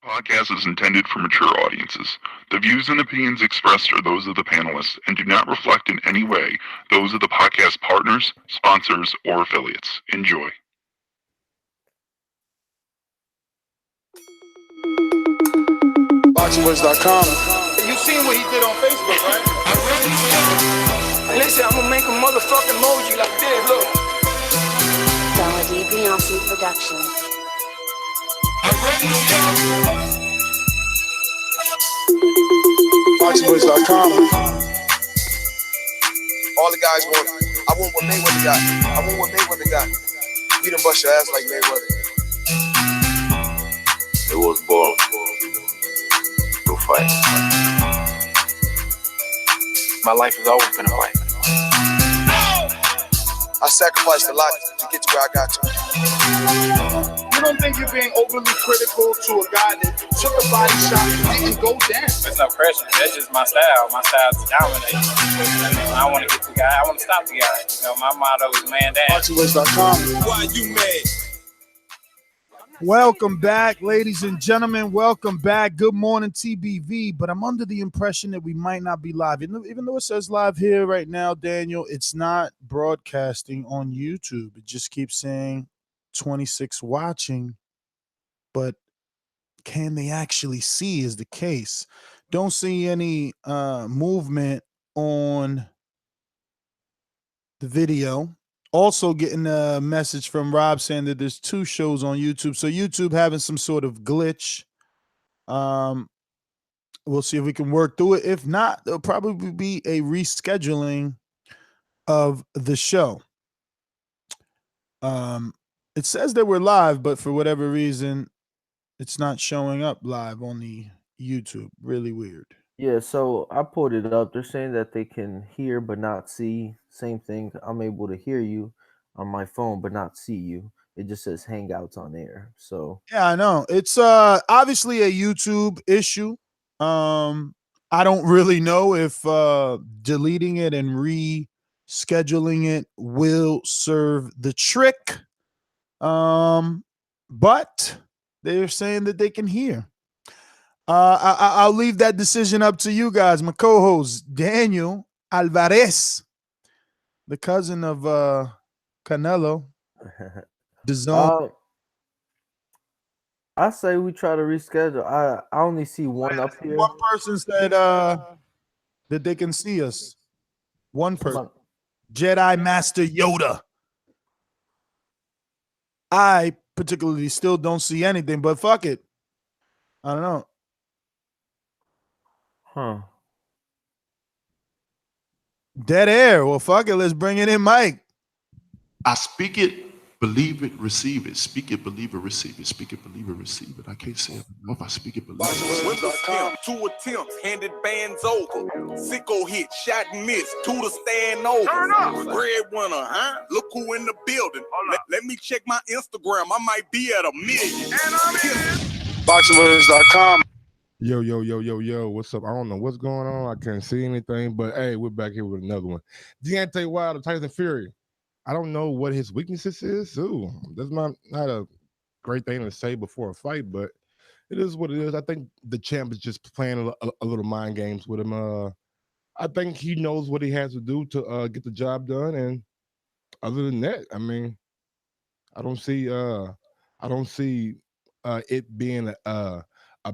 Podcast is intended for mature audiences. The views and opinions expressed are those of the panelists and do not reflect in any way those of the podcast partners, sponsors, or affiliates. Enjoy. ThaBoxingvoice.com. You seen what he did on Facebook, right? Listen, I'm gonna make a motherfucking emoji like this, look. WTF production. ThaBoxingvoice.com. All the guys want. I want what Mayweather got. I want what Mayweather got. We done bust your ass like Mayweather. It was ball. No fight. My life has always been a fight. I sacrificed a lot to get to where I got to. You don't think you're being overly critical to a guy that took a body shot and didn't go down? There's no pressure. That's just my style. My style is to dominate. I want to get the guy. I want to stop the guy. You know, my motto is man down. ThaBoxingvoice.com. Why you mad? Welcome back, ladies and gentlemen. Welcome back. Good morning, TBV. But I'm under the impression that we might not be live. Even though it says live here right now, Daniel, it's not broadcasting on YouTube. It just keeps saying 26 watching. But can they actually see is the case. Don't see any movement on the video. Also getting a message from Rob saying that there's two shows on YouTube. So YouTube having some sort of glitch. We'll see if we can work through it. If not, there'll probably be a rescheduling of the show. It says that we're live, but for whatever reason, it's not showing up live on the YouTube. Really weird. Yeah, so I pulled it up. They're saying that they can hear but not see. Same thing. I'm able to hear you on my phone but not see you. It just says Hangouts on air. So yeah, I know. It's obviously a YouTube issue. I don't really know if deleting it and rescheduling it will serve the trick. But they're saying that they can hear. I'll leave that decision up to you guys. My co-host, Daniel Alvarez, the cousin of Canelo. I say we try to reschedule. I only see one up here. One person said that they can see us. One person. Jedi Master Yoda. I particularly still don't see anything, but fuck it. I don't know. Huh. Dead air. Well, fuck it. Let's bring it in, Mike. I speak it, believe it, receive it. Speak it, believe it, receive it. Speak it, believe it, receive it. I can't say it enough. I speak it, believe it. With the attempt, 2 attempts, handed bands over. Sicko hit, shot and miss, 2 to stand over. Turn up. Breadwinner, huh? Look who in the building. Let me check my Instagram. I might be at 1 million. And I'm in. ThaBoxingvoice.com. Yo, what's up? I don't know what's going on. I can't see anything, but hey, we're back here with another one. Deontay Wilder, Tyson Fury. I don't know what his weaknesses is. Ooh, that's not a great thing to say before a fight, but it is what it is. I think the champ is just playing a little mind games with him. I think he knows what he has to do to get the job done, and other than that, I mean, I don't see it being a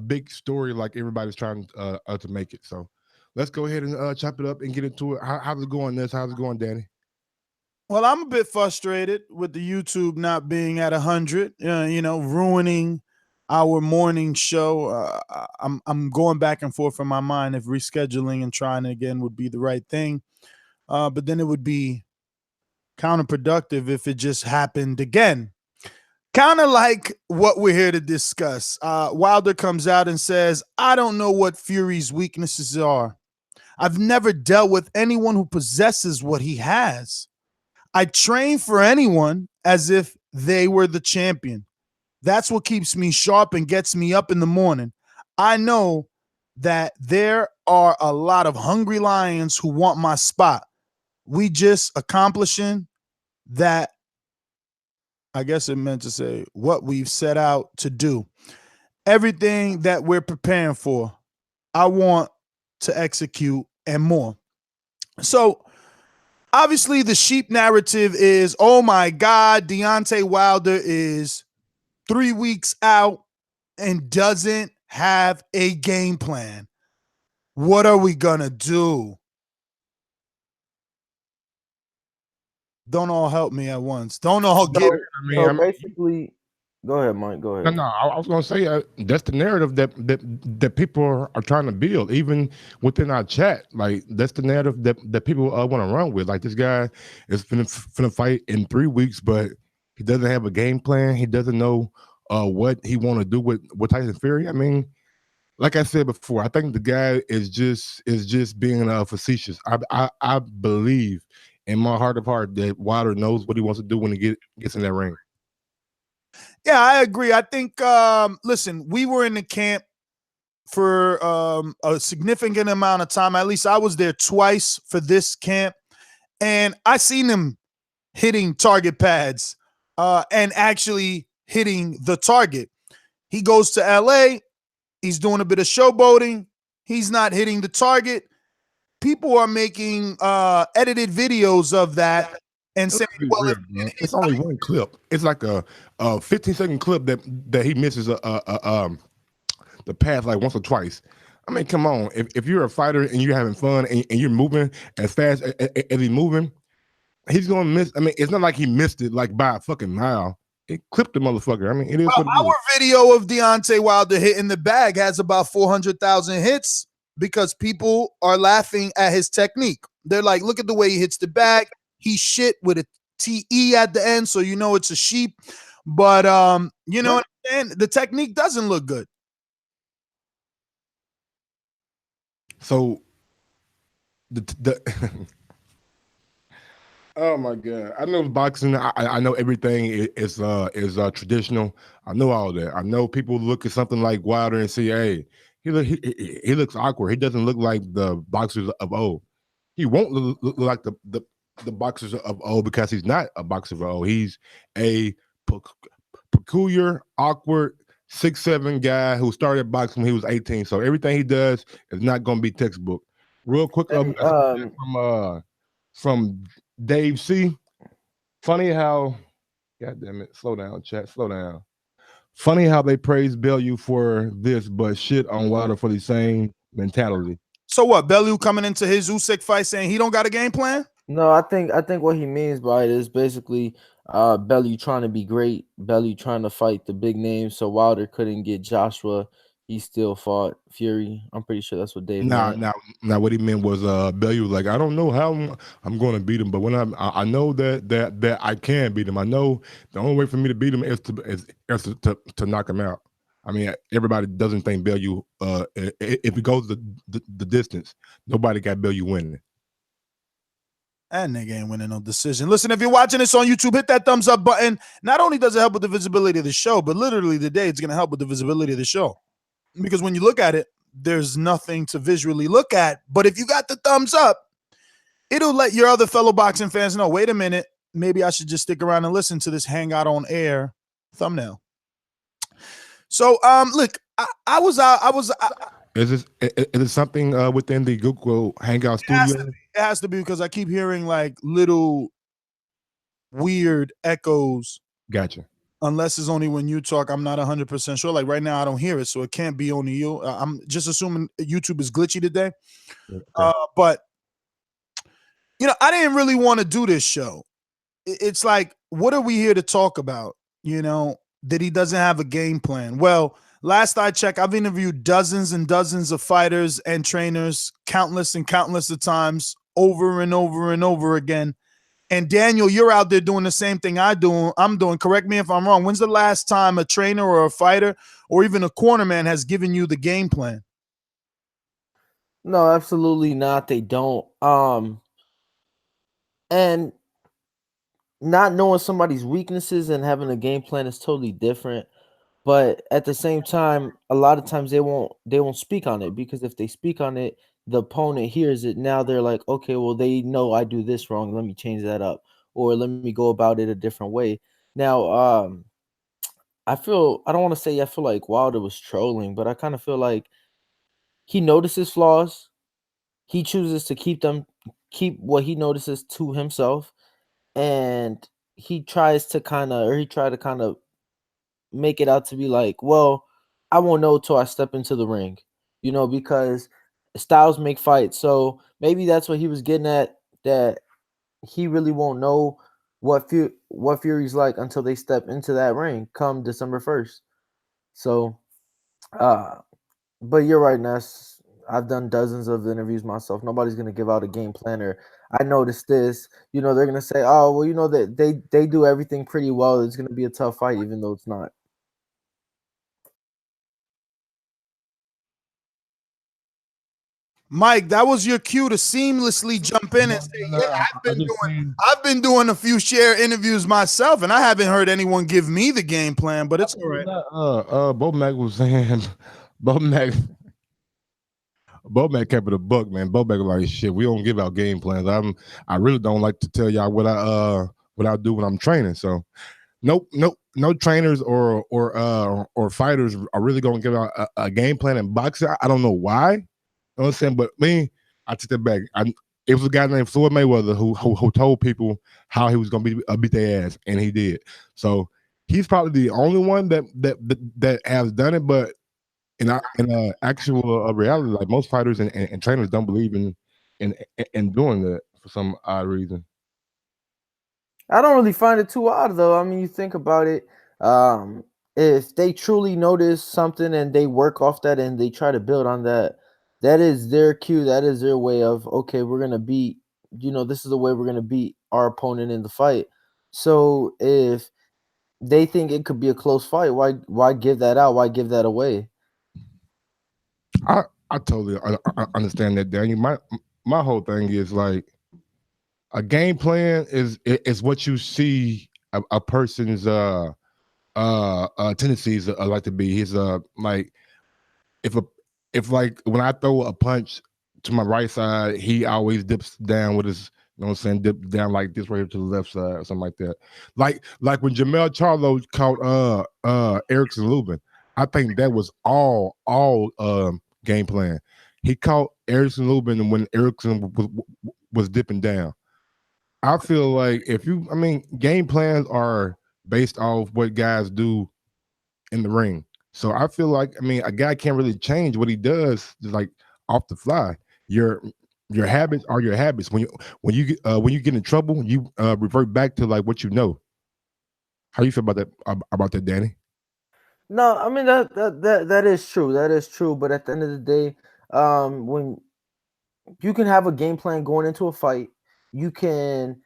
big story like everybody's trying to make it. So let's go ahead and chop it up and get into it. How's it going, Ness? How's it going, Danny? Well, I'm a bit frustrated with the YouTube not being at 100, ruining our morning show. I'm going back and forth in my mind if rescheduling and trying again would be the right thing. But then it would be counterproductive if it just happened again. Kind of like what we're here to discuss. Wilder comes out and says, I don't know what Fury's weaknesses are. I've never dealt with anyone who possesses what he has. I train for anyone as if they were the champion. That's what keeps me sharp and gets me up in the morning. I know that there are a lot of hungry lions who want my spot. We just accomplishing that. I guess it meant to say what we've set out to do. everything that we're preparing for, I want to execute and more. So obviously the sheep narrative is, oh my God, Deontay Wilder is 3 weeks out and doesn't have a game plan. What are we gonna do? Don't all help me at once. Don't all get it. So basically, go ahead, Mike. Go ahead. No, I was gonna say that's the narrative that people are trying to build, even within our chat. Like that's the narrative that people want to run with. Like this guy is finna fight in 3 weeks, but he doesn't have a game plan. He doesn't know what he want to do with Tyson Fury. I mean, like I said before, I think the guy is just being facetious. I believe in my heart of heart that Wilder knows what he wants to do when he gets in that ring. Yeah, I agree. I think, listen, we were in the camp for a significant amount of time. At least I was there twice for this camp, and I seen him hitting target pads and actually hitting the target. He goes to LA. He's doing a bit of showboating. He's not hitting the target. People are making edited videos of that and saying, well, it's only one clip. It's like a 15-second clip that he misses the path like once or twice. I mean, come on. If you're a fighter and you're having fun and you're moving as fast as he's moving, he's gonna miss. I mean, it's not like he missed it like by a fucking mile. It clipped the motherfucker. I mean, it is what it is. Our video of Deontay Wilder hitting the bag has about 400,000 hits because people are laughing at his technique. They're like, look at the way he hits the bag. He shit with a TE at the end, so you know it's a sheep. But you know what I'm saying? The technique doesn't look good. So the oh my God! I know boxing. I know everything is traditional. I know all that. I know people look at something like Wilder and say, "Hey, he looks awkward. He doesn't look like the boxers of old. He won't look like the boxers of old because he's not a boxer of old. He's a peculiar, awkward 6'7" guy who started boxing when he was 18. So everything he does is not going to be textbook. Real quick, from Dave C. Funny how, God damn it, slow down, chat, slow down. Funny how they praise Bellew for this, but shit on Wilder for the same mentality. So what? Bellew coming into his Usyk fight saying he don't got a game plan? No, I think what he means by it is basically Bellew trying to be great, Bellew trying to fight the big names, so Wilder couldn't get Joshua. He still fought Fury. I'm pretty sure that's what Dave meant. Now what he meant was Bellew was like, I don't know how I'm going to beat him, but when I know that I can beat him. I know the only way for me to beat him is to knock him out. I mean, everybody doesn't think Bellew if it goes the distance, nobody got Bellew winning. That nigga ain't winning no decision. Listen, if you're watching this on YouTube, hit that thumbs up button. Not only does it help with the visibility of the show, but literally today it's going to help with the visibility of the show. Because when you look at it, there's nothing to visually look at. But if you got the thumbs up, it'll let your other fellow boxing fans know, wait a minute, maybe I should just stick around and listen to this Hangout on Air thumbnail. So, look, I was Is it something within the Google Hangout studio? It has to be because I keep hearing like little weird echoes. Gotcha. Unless it's only when you talk, I'm not 100% sure. Like right now, I don't hear it, so it can't be only you. I'm just assuming YouTube is glitchy today. Okay. But you know, I didn't really want to do this show. It's like, what are we here to talk about? You know, that he doesn't have a game plan. Well, last I checked, I've interviewed dozens and dozens of fighters and trainers, countless and countless of times, over and over and over again. And Daniel, you're out there doing the same thing I'm doing. Correct me if I'm wrong. When's the last time a trainer or a fighter or even a cornerman has given you the game plan? No, absolutely not. They don't. And not knowing somebody's weaknesses and having a game plan is totally different. But at the same time, a lot of times they won't speak on it, because if they speak on it, the opponent hears it. Now they're like, okay, well, they know I do this wrong. Let me change that up, or let me go about it a different way. Now, I don't want to say I feel like Wilder was trolling, but I kind of feel like he notices flaws. He chooses to keep what he notices to himself, and he tried to kind of make it out to be like, well, I won't know till I step into the ring, because styles make fights. So maybe that's what he was getting at, that he really won't know what Fury's like until they step into that ring come December 1st. So, but you're right, Ness. I've done dozens of interviews myself. Nobody's gonna give out a game plan or I noticed this. They're gonna say, oh, well, that they do everything pretty well. It's gonna be a tough fight, even though it's not. Mike, that was your cue to seamlessly jump in and say, "Yeah, I've been doing a few share interviews myself, and I haven't heard anyone give me the game plan, but it's all right." Bo Mac was saying, Bo Mac kept it a buck, man. Bo Mac was like, shit, we don't give out game plans. I really don't like to tell y'all what I do when I'm training. So no trainers or fighters are really gonna give out a game plan in boxing. I don't know why. You know what I'm saying? But me, I took that back. It was a guy named Floyd Mayweather who told people how he was gonna beat their ass, and he did. So he's probably the only one that has done it. But in actual reality, like most fighters and trainers don't believe in doing that for some odd reason. I don't really find it too odd, though. I mean, you think about it. If they truly notice something and they work off that and they try to build on that, that is their cue. That is their way of, okay, we're gonna beat. This is the way we're gonna beat our opponent in the fight. So if they think it could be a close fight, why give that out? Why give that away? I totally understand that, Daniel. My whole thing is like a game plan is what you see a person's tendencies like to be. He's like if like when I throw a punch to my right side, he always dips down with his, you know what I'm saying, dip down like this right here to the left side or something like that. Like when Jamel Charlo caught Erickson Lubin, I think that was all game plan. He caught Erickson Lubin when Erickson was dipping down. I feel like game plans are based off what guys do in the ring. So I feel like a guy can't really change what he does just like off the fly. Your habits are your habits. When you get in trouble, you revert back to like what you know. How you feel about that, Danny? No, I mean that is true. That is true. But at the end of the day, when you can have a game plan going into a fight, you can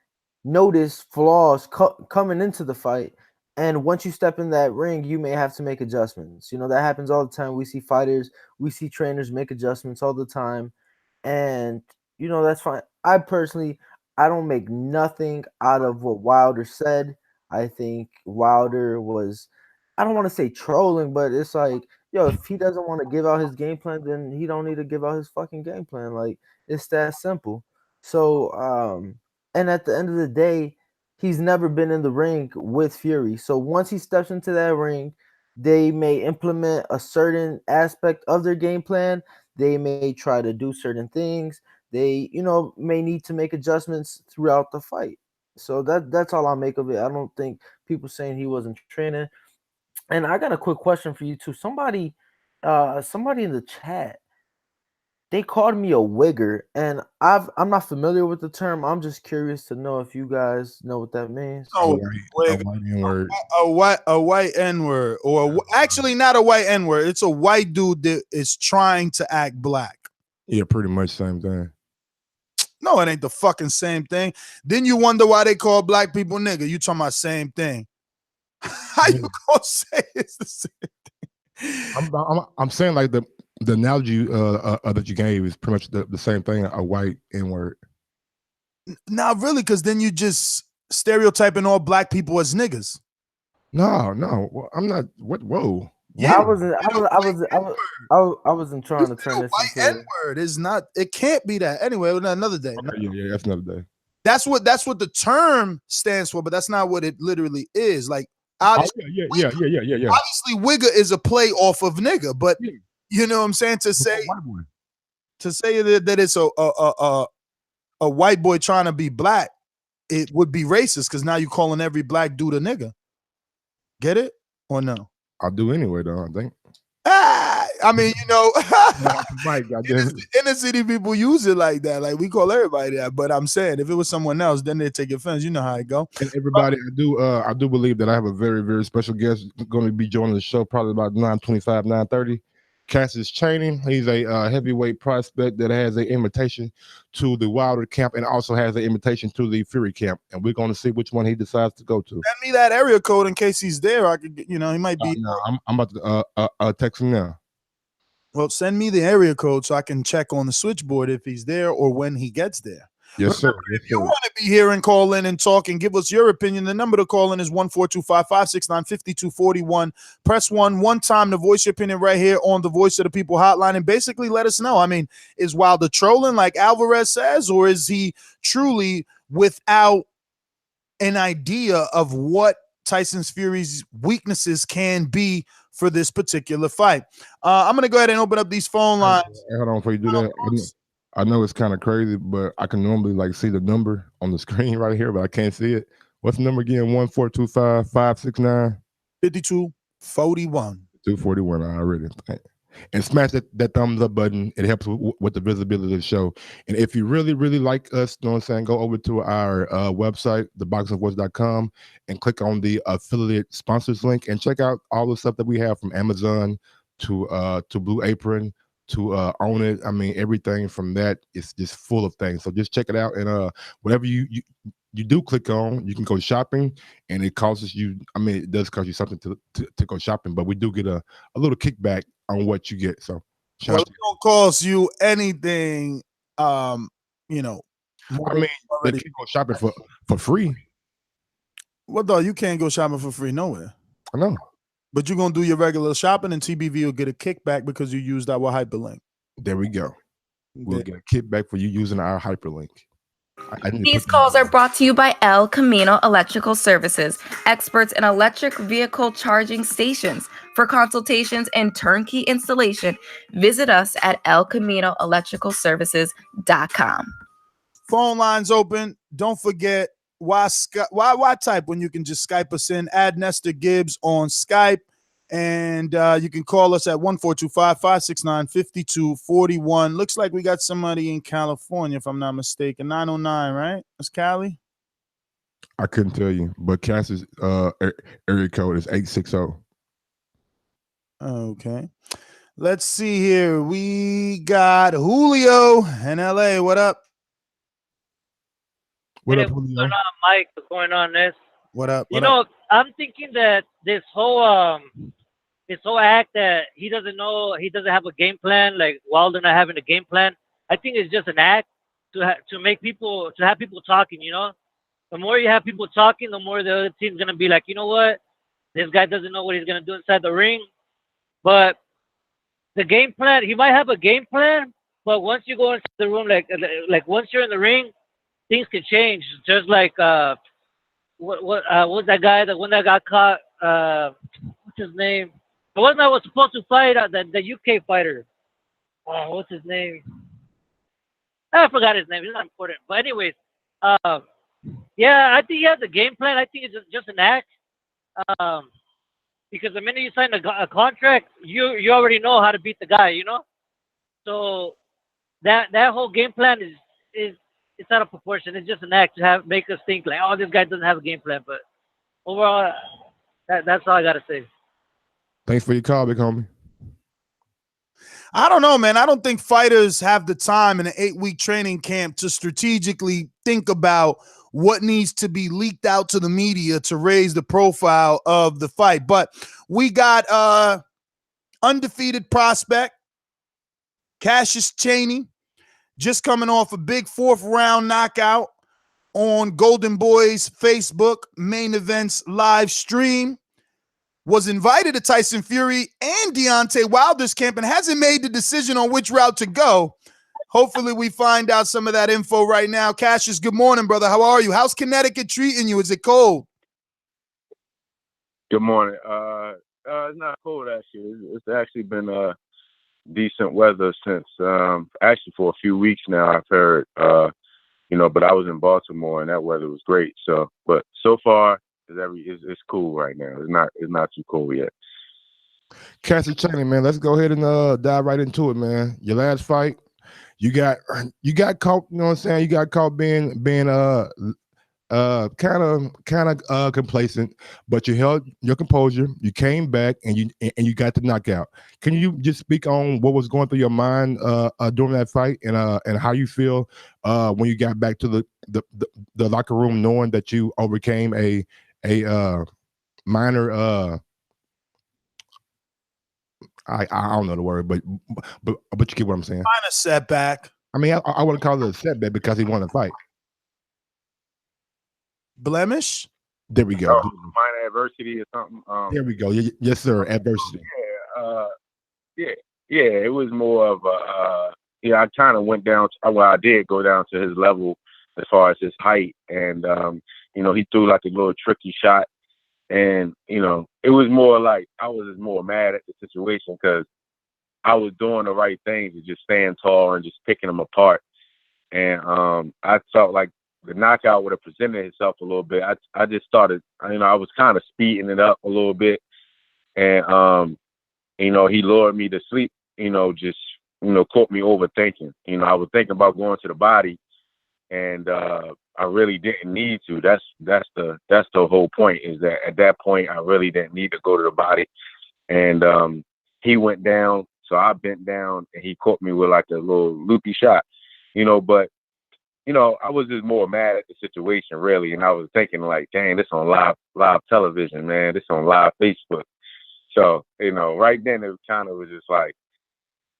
notice flaws coming into the fight, and once you step in that ring, you may have to make adjustments. That happens all the time. We see fighters, we see trainers make adjustments all the time, and that's fine. I don't make nothing out of what Wilder said. I think Wilder was, I don't want to say trolling, but it's like, yo, if he doesn't want to give out his game plan, then he don't need to give out his fucking game plan. Like, it's that simple. So, and at the end of the day, he's never been in the ring with Fury. So once he steps into that ring, they may implement a certain aspect of their game plan. They may try to do certain things. They, may need to make adjustments throughout the fight. So that's all I make of it. I don't think people saying he wasn't training. And I got a quick question for you too. Somebody in the chat, they called me a wigger, and I'm not familiar with the term. I'm just curious to know if you guys know what that means. Oh, a white N-word, or actually not a white N-word. It's a white dude that is trying to act black. Yeah, pretty much same thing. No, it ain't the fucking same thing. Then you wonder why they call black people nigga. You talking about same thing? How you gonna say it's the same thing? I'm saying like the analogy that you gave is pretty much the same thing. A white N-word. Not really, because then you just stereotyping all black people as niggas. No, I'm not. What? Whoa. Yeah, I wasn't trying to turn this white into N-word. Is not. It can't be that. Anyway, another day. Okay, yeah, that's another day. That's what the term stands for, but that's not what it literally is. Like, Obviously, Yeah. obviously, Wigger is a play off of nigga, but Yeah. you know what I'm saying? To say White boy. that it's a white boy trying to be black, it would be racist because now you're calling every black dude a nigga. Get it or no? I'll do anyway, though. I think. I mean, you know, Mike, inner city people use it like that. Like we call everybody that. But I'm saying if it was someone else, then they take offense. You know how it go. And everybody, I do believe that I have a very, very special guest going to be joining the show probably about 9:25, 9:30. Cassius Chaney. He's a heavyweight prospect that has an invitation to the Wilder camp and also has an invitation to the Fury camp. And we're going to see which one he decides to go to. Send me that area code in case he's there. I could, you know, he might be. No, I'm about to text him now. Well, send me the area code so I can check on the switchboard if he's there or when he gets there. Yes, sir. If you want to be here and call in and talk and give us your opinion, the number to call in is 1-425-569-5241. Press 1 time to voice your opinion right here on the Voice of the People hotline and basically let us know. I mean, is Wilder trolling like Alvarez says, or is he truly without an idea of what Tyson Fury's weaknesses can be for this particular fight? I'm going to go ahead and open up these phone lines. Hold on before you do that. I know it's kind of crazy, but I can normally like see the number on the screen right here, but I can't see it. What's the number again? 1-425-569 5241. 241. I already. And smash that thumbs up button. It helps with the visibility of the show. And if you really, really like us, you know what I'm saying, go over to our website, ThaBoxingvoice.com, and click on the affiliate sponsors link and check out all the stuff that we have from Amazon to Blue Apron to Own It. I mean, everything from that is just full of things. So just check it out. And whatever you do click on, you can go shopping, and it costs you. I mean, it does cost you something to go shopping, but we do get a little kickback on what you get. So it don't cost you anything. You know, I mean, they can go shopping for free. Well, though, you can't go shopping for free nowhere. I know. But you're going to do your regular shopping, and TBV will get a kickback because you used our hyperlink. There we go. We'll get a kickback for you using our hyperlink. These calls are brought to you by El Camino Electrical Services, experts in electric vehicle charging stations. For consultations and turnkey installation, visit us at elcaminoelectricalservices.com. Phone lines open. Don't forget, why type when you can just Skype us in? Add Nestor Gibbs on Skype, and you can call us at 1-425-569-5241. Looks like we got somebody in California, if I'm not mistaken. 909, right? That's Cali? I couldn't tell you, but Cass's area code is 860. Okay. Let's see here. We got Julio in LA. What up? What up, What's Julio? going on, Mike? What's going on, Ness? What up? You know, I'm thinking that this whole act that he doesn't know, he doesn't have a game plan, like Wilder not having a game plan. I think it's just an act to have people talking. You know, the more you have people talking, the more the other team's gonna be like, you know what, this guy doesn't know what he's gonna do inside the ring. But the game plan, he might have a game plan, but once you go into the room, like once you're in the ring, things can change. Just like what's that guy, the one that got caught? What's his name? The one that was supposed to fight the UK fighter. What's his name? I forgot his name. It's not important. But anyways, yeah, I think he has a game plan. I think it's just an act. Because the minute you sign a contract, you already know how to beat the guy, you know. So that whole game plan is it's out of proportion. It's just an act to make us think like, oh, this guy doesn't have a game plan. But overall, that's all I gotta say. Thanks for your call, big homie. I don't know, man. I don't think fighters have the time in an 8-week training camp to strategically think about what needs to be leaked out to the media to raise the profile of the fight. But we got undefeated prospect Cassius Chaney, just coming off a big 4th-round knockout on Golden Boy's Facebook main events live stream. Was invited to Tyson Fury and Deontay Wilder's camp and hasn't made the decision on which route to go. Hopefully we find out some of that info right now. Cassius, good morning, brother. How are you? How's Connecticut treating you? Is it cold? Good morning. It's not cold actually. It's actually been decent weather since actually for a few weeks now. I've heard but I was in Baltimore and that weather was great. So, but so far it's cool right now. It's not too cold yet. Cassie Cheney, man, let's go ahead and dive right into it, man. Your last fight, you got caught. You know what I'm saying? You got caught being kind of complacent, but you held your composure. You came back and you got the knockout. Can you just speak on what was going through your mind during that fight and how you feel when you got back to the locker room, knowing that you overcame a minor I don't know the word, but you get what I'm saying. Minor setback. I mean, I wouldn't call it a setback because he won the fight. Blemish. There we go. Minor adversity or something. There we go. Yes, sir. Adversity. Yeah. It was more of I kind of went down. I did go down to his level as far as his height, and he threw like a little tricky shot. And, it was more like I was just more mad at the situation because I was doing the right things to just stand tall and just picking them apart. And I felt like the knockout would have presented itself a little bit. I just started, I was kind of speeding it up a little bit. And, he lured me to sleep, just, caught me overthinking. I was thinking about going to the body and I really didn't need to. That's the whole point, is that at that point I really didn't need to go to the body. And he went down, so I bent down and he caught me with like a little loopy shot, but I was just more mad at the situation really, and I was thinking like, dang, this on live television, man, this on live Facebook. So, right then it kind of was just like,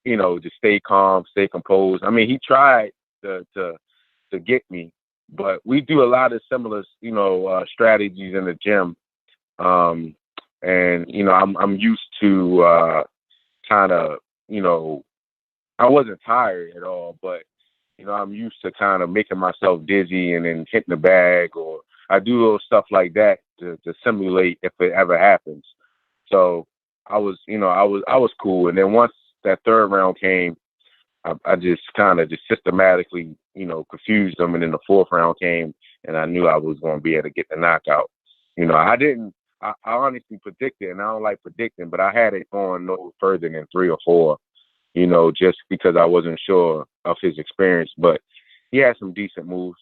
just stay calm, stay composed. I mean, he tried to get me, but we do a lot of similar, strategies in the gym. And, I'm used to kind of, I wasn't tired at all, but, I'm used to kind of making myself dizzy and then hitting the bag, or I do little stuff like that to simulate if it ever happens. So I was cool. And then once that third round came, I just kind of systematically, confused them. And then the fourth round came and I knew I was going to be able to get the knockout. I honestly predicted, and I don't like predicting, but I had it going no further than 3 or 4, just because I wasn't sure of his experience, but he had some decent moves.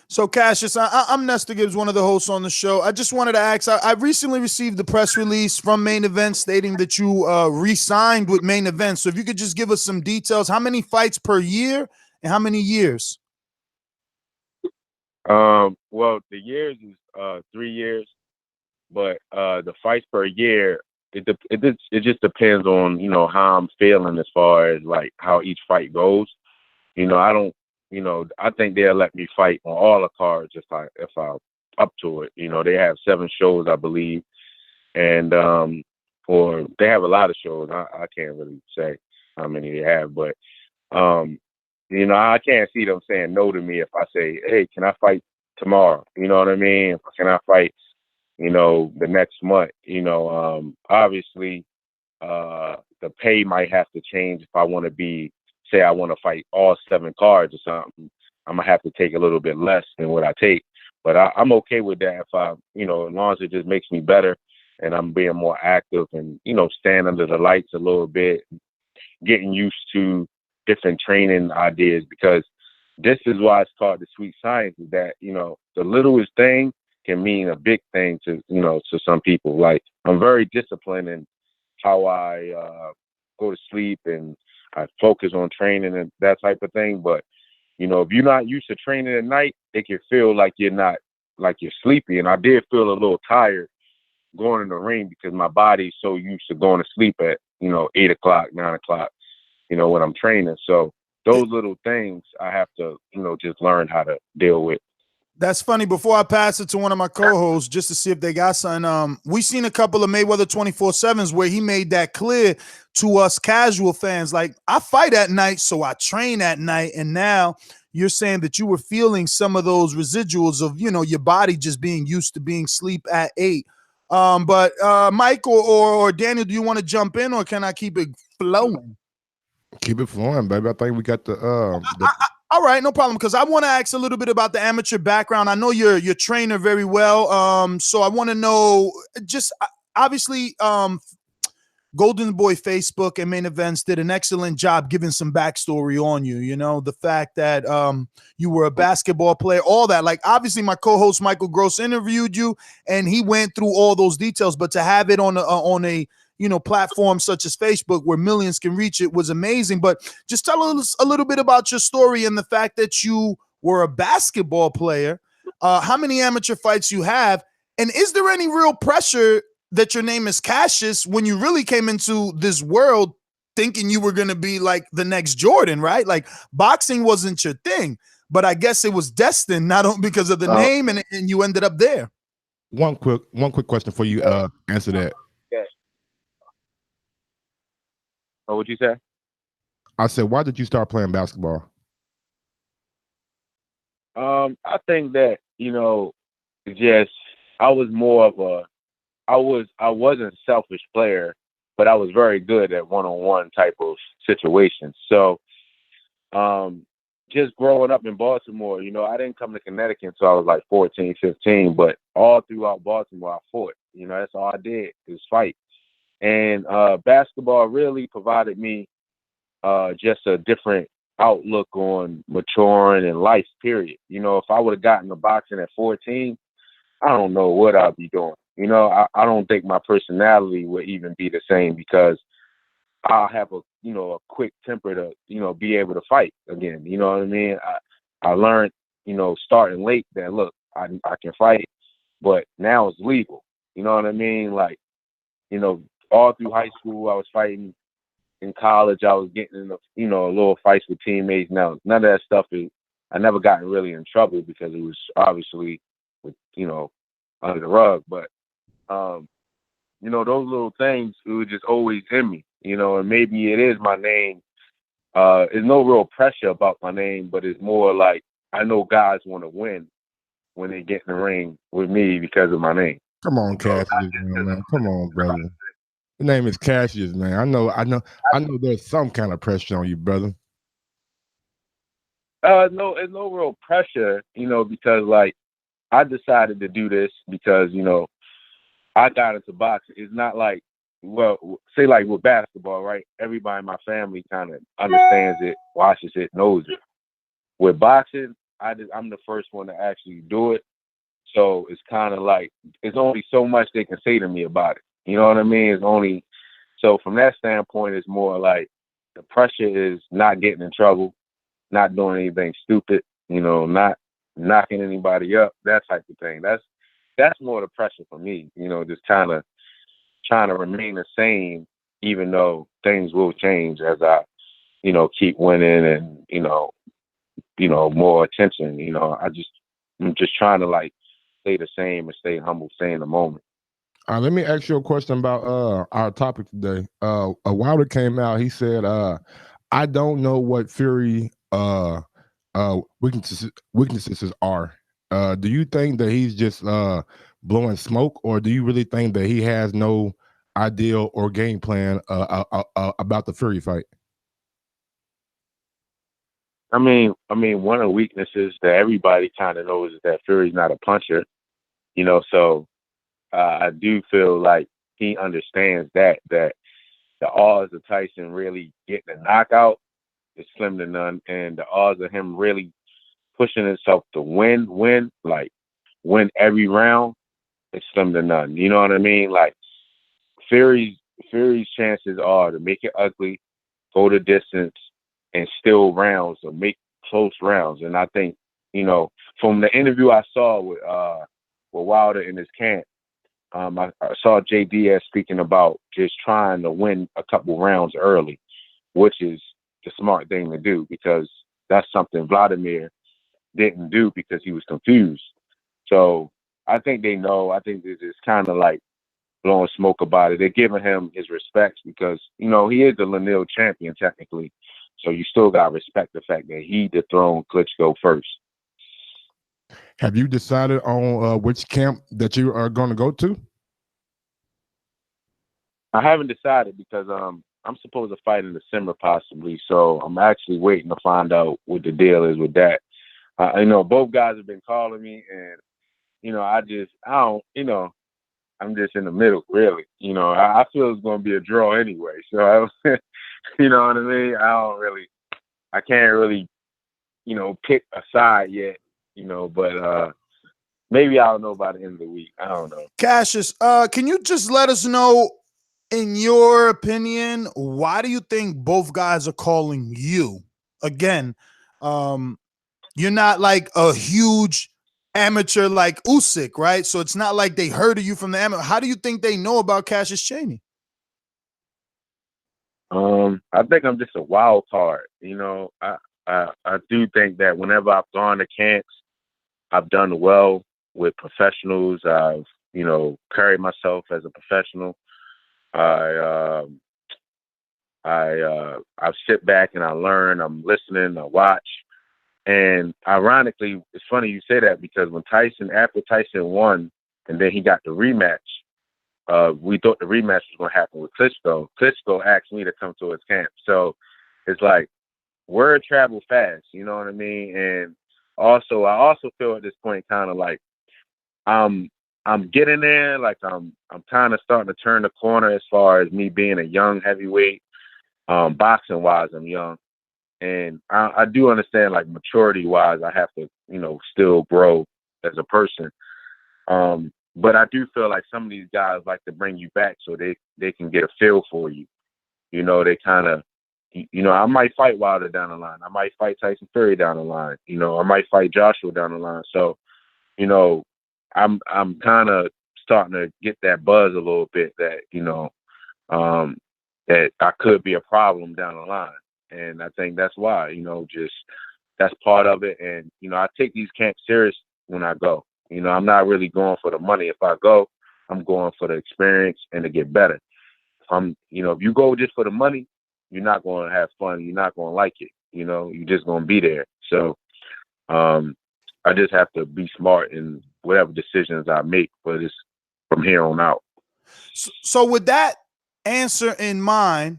So, Cassius, I'm Nestor Gibbs, one of the hosts on the show. I just wanted to ask, I recently received the press release from Main Event stating that you re-signed with Main Event. So if you could just give us some details, how many fights per year and how many years? Well, the years is 3 years, but the fights per year, it just depends on, how I'm feeling as far as like how each fight goes. I think they'll let me fight on all the cards if I'm up to it. They have 7 shows, I believe, and or they have a lot of shows. I can't really say how many they have, but I can't see them saying no to me if I say, hey, can I fight tomorrow? You know what I mean? Can I fight, the next month? Obviously, the pay might have to change if I want to say I want to fight all 7 cards or something. I'm gonna have to take a little bit less than what I take, but I'm okay with that if I, as long as it just makes me better and I'm being more active and, staying under the lights a little bit, getting used to different training ideas, because this is why it's called the sweet science, is that, the littlest thing can mean a big thing to some people. Like, I'm very disciplined in how I go to sleep and I focus on training and that type of thing. But, if you're not used to training at night, it can feel like you're sleepy. And I did feel a little tired going in the ring because my body's so used to going to sleep at, 8 o'clock, 9 o'clock, when I'm training. So those little things I have to, just learn how to deal with. That's funny. Before I pass it to one of my co-hosts, just to see if they got something, we seen a couple of Mayweather 24/7s where he made that clear to us casual fans. Like, I fight at night, so I train at night. And now you're saying that you were feeling some of those residuals of, your body just being used to being sleep at 8. But Mike or Daniel, do you want to jump in, or can I keep it flowing? Keep it flowing, baby. I think we got the all right, no problem. Because I want to ask a little bit about the amateur background. I know your trainer very well. So I want to know just obviously Golden Boy Facebook and Main Events did an excellent job giving some backstory on you. You know, the fact that you were a basketball player, all that. Like, obviously, my co-host Michael Gross interviewed you, and he went through all those details. But to have it on a platform such as Facebook where millions can reach it was amazing. But just tell us a little bit about your story and the fact that you were a basketball player. How many amateur fights you have, and is there any real pressure that your name is Cassius when you really came into this world thinking you were going to be like the next Jordan, right? Like, boxing wasn't your thing, but I guess it was destined, not only because of the name, and you ended up there. One quick question for you. Answer that. Yeah. Oh, what'd you say? I said, why did you start playing basketball? I think that, just I was more of a I wasn't a selfish player, but I was very good at one-on-one type of situations. So just growing up in Baltimore, I didn't come to Connecticut until I was like 14, 15, but all throughout Baltimore I fought. That's all I did is fight. And basketball really provided me just a different outlook on maturing in life, period. If I would have gotten to boxing at 14, I don't know what I'd be doing. I don't think my personality would even be the same because I'll have a quick temper to, be able to fight again. You know what I mean? I learned, starting late that, look, I can fight, but now it's legal. You know what I mean? Like, all through high school, I was fighting. In college, I was getting in a little fights with teammates. Now, none of that stuff I never gotten really in trouble because it was obviously with, under the rug. But, those little things, it was just always in me, and maybe it is my name. There's no real pressure about my name, but it's more like I know guys want to win when they get in the ring with me because of my name. Come on, Cassius, man. Come on, brother. Your name is Cassius, man. I know there's some kind of pressure on you, brother. No, there's no real pressure, because like I decided to do this because, I got into boxing. It's not like, well, say like with basketball, right? Everybody in my family kind of understands it, watches it, knows it. With boxing, I'm the first one to actually do it. So it's kind of like, it's only so much they can say to me about it. You know what I mean? So from that standpoint, it's more like the pressure is not getting in trouble, not doing anything stupid, not knocking anybody up, that type of thing. That's more the pressure for me, just kind of trying to remain the same, even though things will change as I, keep winning and, more attention. I'm just trying to like stay the same and stay humble, stay in the moment. Let me ask you a question about our topic today. Wilder came out. He said, "I don't know what Fury weaknesses are. Do you think that he's just blowing smoke, or do you really think that he has no ideal or game plan about the Fury fight?" I mean, one of the weaknesses that everybody kind of knows is that Fury's not a puncher. So I do feel like he understands that the odds of Tyson really getting a knockout is slim to none, and the odds of him really pushing himself to win every round is slim to none. You know what I mean? Like Fury's chances are to make it ugly, go the distance, and steal rounds or make close rounds. And I think, from the interview I saw with Wilder in his camp, I saw Jay Diaz speaking about just trying to win a couple rounds early, which is the smart thing to do because that's something Vladimir didn't do because he was confused. So I think they know. I think this is kind of like blowing smoke about it. They're giving him his respects because, he is the Lanil champion technically. So you still got to respect the fact that he dethroned Klitschko first. Have you decided on which camp that you are going to go to? I haven't decided because I'm supposed to fight in December possibly, so I'm actually waiting to find out what the deal is with that. Both guys have been calling me, and I don't, I'm just in the middle, really. I feel it's going to be a draw anyway. So, you know what I mean? I can't really, pick a side yet, but maybe I'll know by the end of the week. I don't know. Cassius, can you just let us know, in your opinion, why do you think both guys are calling you? Again, you're not like a huge amateur like Usyk, right? So it's not like they heard of you from the amateur. How do you think they know about Cassius Chaney? I think I'm just a wild card. I do think that whenever I've gone to camps, I've done well with professionals. I've, carried myself as a professional. I sit back and I learn. I'm listening. I watch. And ironically, it's funny you say that because after Tyson won, and then he got the rematch, we thought the rematch was going to happen with Klitschko. Klitschko asked me to come to his camp. So it's like word travel fast, you know what I mean? And I also feel at this point kind of like I'm getting there, like I'm kind of starting to turn the corner as far as me being a young heavyweight. Boxing wise, I'm young. And I do understand, like, maturity wise, I have to, still grow as a person. But I do feel like some of these guys like to bring you back so they can get a feel for you. They kind of, I might fight Wilder down the line. I might fight Tyson Fury down the line. I might fight Joshua down the line. So, I'm kind of starting to get that buzz a little bit that, that I could be a problem down the line. And I think that's why, that's part of it. And, I take these camps serious when I go. I'm not really going for the money. If I go, I'm going for the experience and to get better. If you go just for the money, you're not going to have fun. You're not going to like it. You're just going to be there. So I just have to be smart in whatever decisions I make for this from here on out. So with that answer in mind,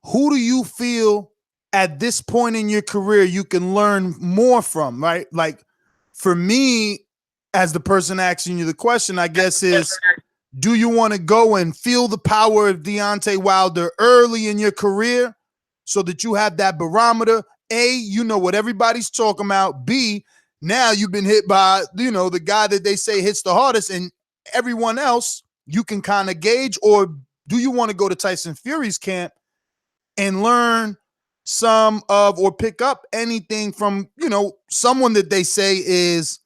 who do you feel at this point in your career you can learn more from, right? Like, for me, as the person asking you the question, I guess is, do you want to go and feel the power of Deontay Wilder early in your career so that you have that barometer? A, you know what everybody's talking about. B, now you've been hit by, the guy that they say hits the hardest, and everyone else you can kind of gauge. Or do you want to go to Tyson Fury's camp and learn some of, or pick up anything from, someone that they say is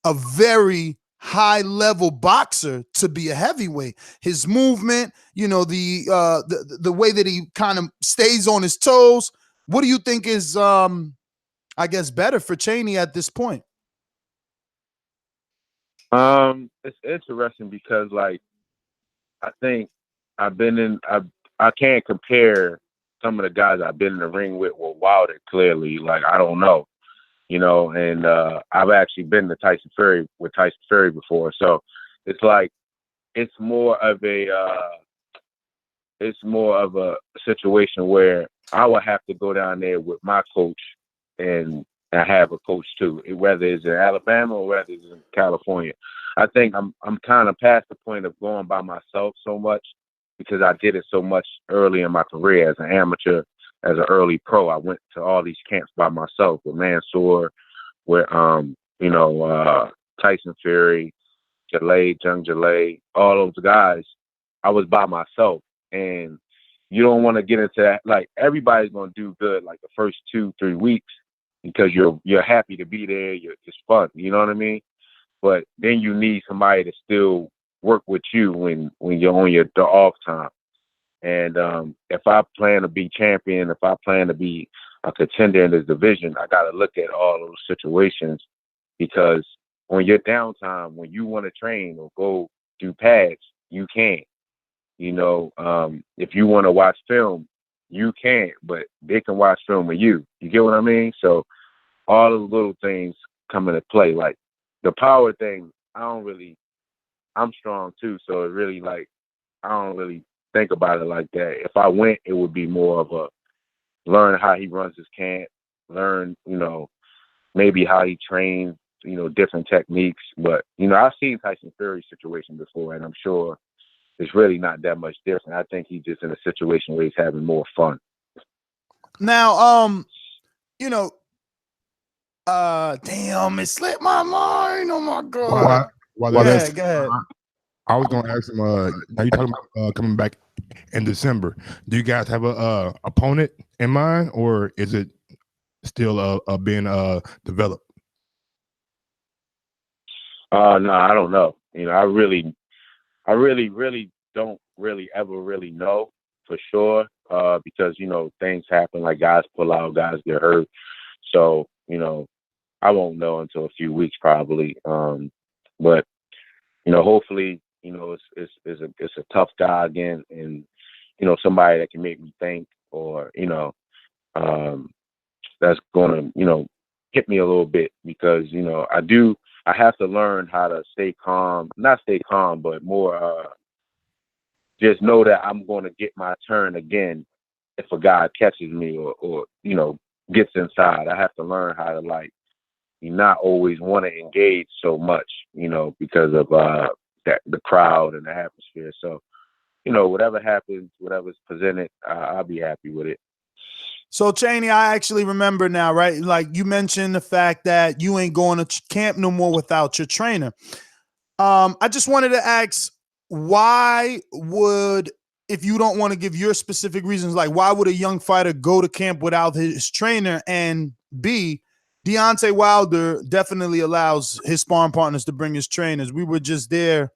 a very high level boxer to be a heavyweight? His movement, the way that he kind of stays on his toes. What do you think is, I guess, better for Chaney at this point? It's interesting because, like, I think I can't compare some of the guys I've been in the ring with Wilder, clearly. Like, I don't know, and I've actually been to Tyson Fury before. So it's like, it's more of a situation where I would have to go down there with my coach, and I have a coach too, whether it's in Alabama or whether it's in California. I think I'm kind of past the point of going by myself so much, because I did it so much early in my career as an amateur, as an early pro. I went to all these camps by myself with Mansoor, with Tyson Fury, Jung Jalay, all those guys. I was by myself, and you don't want to get into that. Like, everybody's gonna do good like the first 2-3 weeks because you're happy to be there. It's fun, you know what I mean? But then you need somebody to still work with you when you're on the off time. And if I plan to be champion, if I plan to be a contender in this division, I got to look at all those situations, because on your downtime, when you want to train or go do pads, you can't. If you want to watch film, you can't, but they can watch film with you. You get what I mean? So all those little things come into play. Like, the power thing, I'm strong too. So it really, like, I don't really think about it like that. If I went, it would be more of a learn how he runs his camp, learn, maybe how he trains, different techniques. But, I've seen Tyson Fury's situation before, and I'm sure it's really not that much different. I think he's just in a situation where he's having more fun. Now, damn, it slipped my mind. Oh my god. Go Go ahead. I was gonna ask him. Now you talking about coming back in December? Do you guys have a opponent in mind, or is it still being developed? No, I don't know. I really don't ever really know for sure. Because things happen, like guys pull out, guys get hurt. So I won't know until a few weeks probably. But hopefully, it's a tough guy again, and somebody that can make me think, or that's going to hit me a little bit, because I have to learn how to stay calm, not stay calm, but more just know that I'm going to get my turn again if a guy catches me or gets inside. I have to learn how to not always want to engage so much, because of the crowd and the atmosphere. So, whatever happens, whatever's presented, I'll be happy with it. So, Cheney, I actually remember now, right? Like you mentioned the fact that you ain't going to camp no more without your trainer. I just wanted to ask, why would, if you don't want to give your specific reasons, like why would a young fighter go to camp without his trainer? And B, Deontay Wilder definitely allows his sparring partners to bring his trainers. We were just there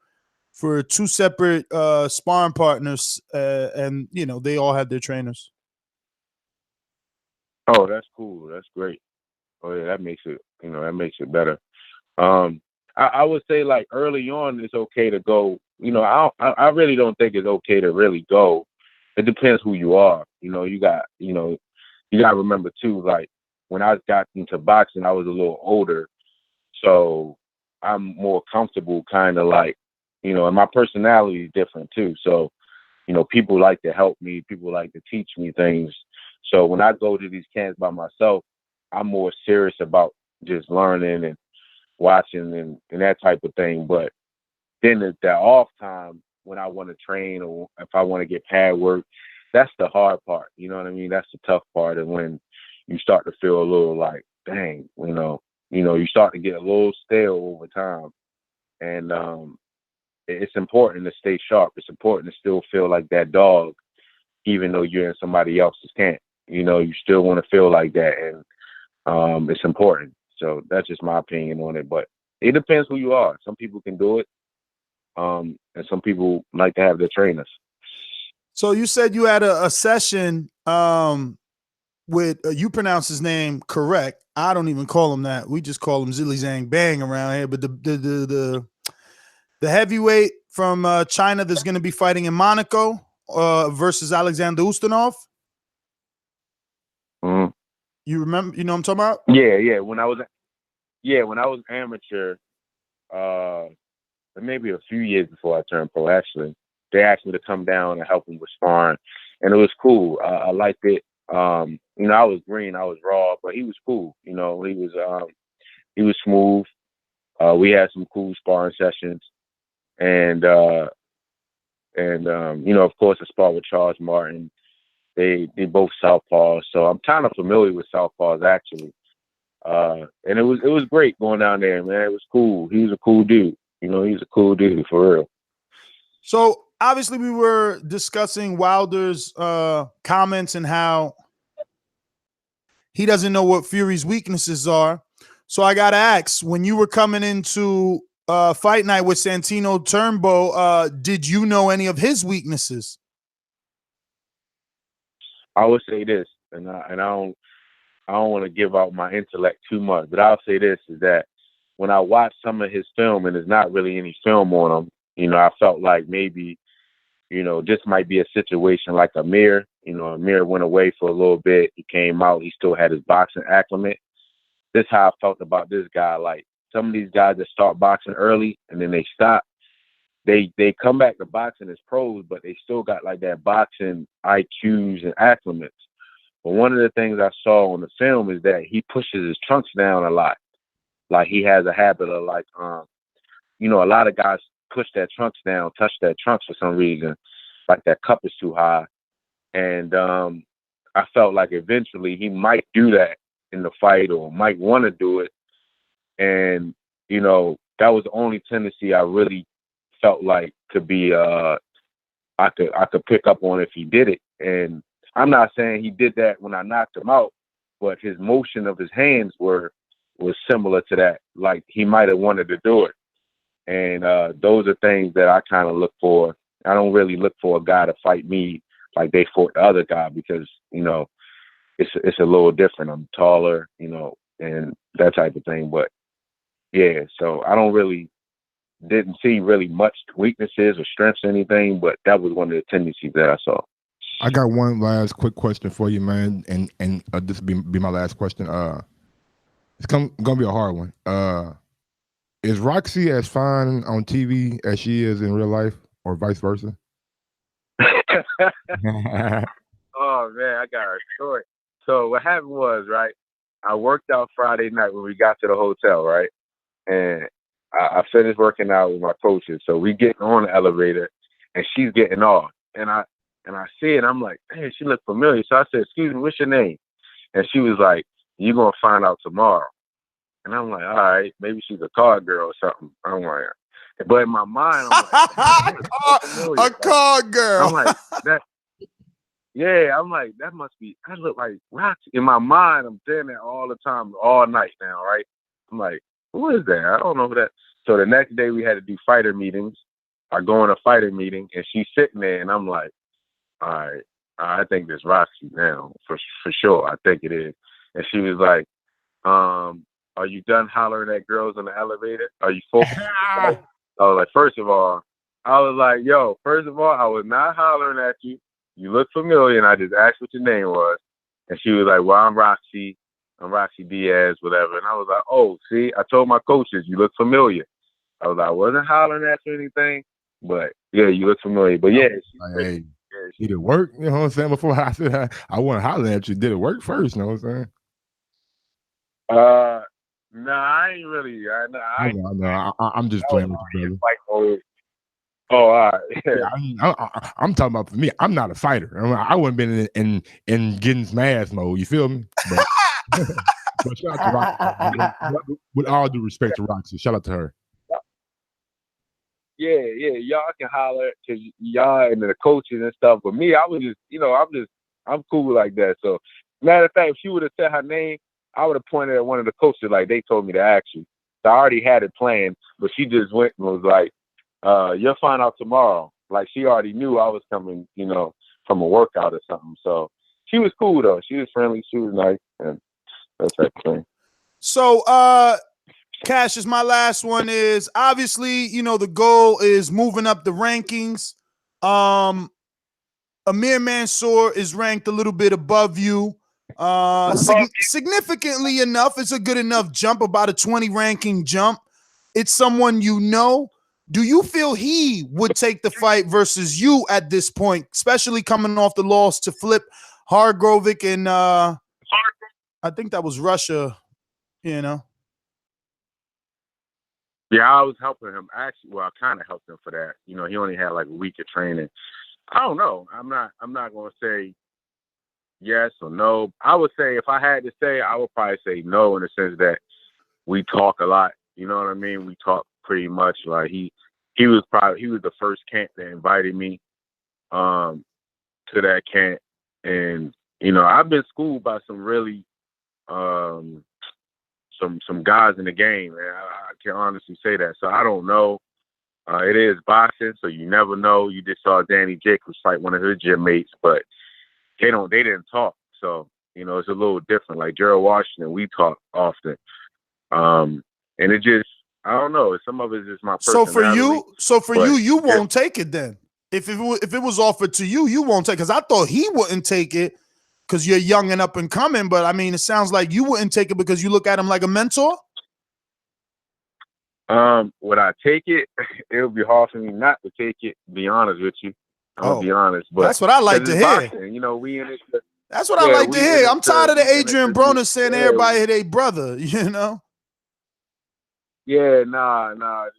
for 2 separate sparring partners, and they all had their trainers. Oh, that's cool. That's great. Oh yeah, that makes it better. I would say early on it's okay to go. I really don't think it's okay to really go. It depends who you are. You got to remember too, when I got into boxing, I was a little older, so I'm more comfortable kind of and my personality is different too. So, people like to help me, people like to teach me things. So when I go to these camps by myself, I'm more serious about just learning and watching and that type of thing. But then at that off time, when I want to train or if I want to get pad work, that's the hard part. You know what I mean? That's the tough part. And when you start to feel a little dang, you start to get a little stale over time. And it's important to stay sharp. It's important to still feel like that dog, even though you're in somebody else's camp. You still want to feel like that, and it's important. So that's just my opinion on it. But it depends who you are. Some people can do it, and some people like to have their trainers. So you said you had a session with you pronounce his name correct. I don't even call him that. We just call him Zilly Zhang Bang around here. But the heavyweight from China that's going to be fighting in Monaco versus Alexander Ustinov. Mm-hmm. You remember? You know what I'm talking about? Yeah. When I was amateur, maybe a few years before I turned pro, actually, they asked me to come down and help them with sparring, and it was cool. I liked it. I was green, I was raw, but he was cool. He was smooth. We had some cool sparring sessions, and of course, I sparred with Charles Martin. They both southpaws, so I'm kind of familiar with southpaws actually. And it was great going down there, man. It was cool. He was a cool dude. He's a cool dude for real. So obviously we were discussing Wilder's comments and how he doesn't know what Fury's weaknesses are. So I got to ask, when you were coming into fight night with Santino Turnbow, did you know any of his weaknesses? I would say this, and I don't want to give out my intellect too much, but I'll say this, is that when I watched some of his film, and there's not really any film on him, I felt like maybe, this might be a situation like Amir. Amir went away for a little bit. He came out. He still had his boxing acclimate. This is how I felt about this guy. Like some of these guys that start boxing early and then they stop, they come back to boxing as pros, but they still got like that boxing IQs and acclimates. But one of the things I saw on the film is that he pushes his trunks down a lot. Like he has a habit of like, you know, a lot of guys push their trunks down, touch their trunks for some reason, like that cup is too high. And I felt like eventually he might do that in the fight or might want to do it. And, you know, that was the only tendency I really felt like could be I could pick up on if he did it. And I'm not saying he did that when I knocked him out, but his motion of his hands was similar to that. Like he might have wanted to do it. And those are things that I kind of look for. I don't really look for a guy to fight me like they fought the other guy because, you know, it's a little different. I'm taller, you know, and that type of thing. But yeah, so I didn't see really much weaknesses or strengths or anything, but that was one of the tendencies that I saw. I got one last quick question for you, man, and this will be my last question. It's gonna be a hard one. Is Roxy as fine on TV as she is in real life, or vice versa? Oh man, I got her short. So what happened was, right, I worked out Friday night when we got to the hotel, right, and I finished working out with my coaches. So we get on the elevator, and she's getting off, and I see it. I'm like, hey, she looked familiar. So I said, excuse me, what's your name? And she was like, you're gonna find out tomorrow. And I'm like, all right, maybe she's a card girl or something. I'm like, but in my mind, I'm like, a card girl. I'm like, that. Yeah, I'm like, that must be. I look like Roxy. In my mind, I'm saying that all the time, all night now, right? I'm like, who is that? I don't know who that. So the next day we had to do fighter meetings. I go in a fighter meeting, and she's sitting there, and I'm like, all right, I think this Roxy now for sure. I think it is. And she was like, are you done hollering at girls on the elevator? Are you focused? I was like, first of all, I was not hollering at you. You look familiar, and I just asked what your name was. And she was like, well, I'm Roxy Diaz, whatever. And I was like, oh, see, I told my coaches, you look familiar. I was like, I wasn't hollering at you or anything, but yeah, you look familiar. But yeah. Hey, did it work? You know what I'm saying? Before I said I want to holler at you, did it work first? You know what I'm saying? No, I ain't really. I'm just playing with you, brother. Oh, all right. Yeah, I'm talking about for me. I'm not a fighter. I wouldn't been in getting smashed mode. You feel me? But, but shout out to Roxy. With all due respect to Roxy, shout out to her. Yeah, y'all can holler because y'all and the coaches and stuff. But me, I was just, I'm cool like that. So, matter of fact, if she would have said her name, I would have pointed at one of the coaches like they told me to ask you. So I already had it planned, but she just went and was like, you'll find out tomorrow. Like she already knew I was coming, from a workout or something. So she was cool though. She was friendly. She was nice, and that's that thing. So, Cassius, my last one is obviously, the goal is moving up the rankings. Amir Mansour is ranked a little bit above you. Significantly enough. It's a good enough jump, about a 20 ranking jump. It's someone you know. Do you feel he would take the fight versus you at this point, especially coming off the loss to Flip Hargrovic and I think that was Russia, Yeah, I was helping him. Actually, well, I kind of helped him for that. He only had like a week of training. I don't know. I'm not going to say yes or no. I would say if I had to say, I would probably say no in the sense that we talk a lot. You know what I mean? We talk pretty much. Like he was the first camp that invited me to that camp, and I've been schooled by some really some guys in the game, and I can honestly say that. So I don't know. It is boxing, so you never know. You just saw Danny Jacobs fight one of his gym mates, but they didn't talk. So, it's a little different. Like Gerald Washington, we talk often. And it just, I don't know. Some of it is just my personality. So for you, you won't take it then. If it was offered to you, you won't take it. Because I thought he wouldn't take it because you're young and up and coming. But I mean, it sounds like you wouldn't take it because you look at him like a mentor. Would I take it? It would be hard for me not to take it. To be honest with you, I'm gonna be honest. But that's what I like to hear. Boxing, you know, we in it. That's what I like to hear. I'm tired of the Adrian Broner saying everybody they brother. You know. Yeah, nah.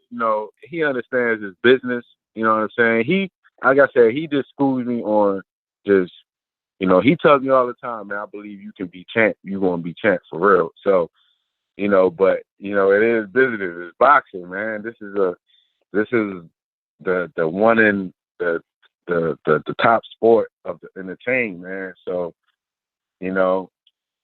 You know, he understands his business. You know what I'm saying? He, like I said, he just schools me on just, you know, he tells me all the time, man, I believe you can be champ. You're going to be champ for real. So, you know, but, you know, it is business. It's boxing, man. This is the one in the top sport in the chain, man. So, you know,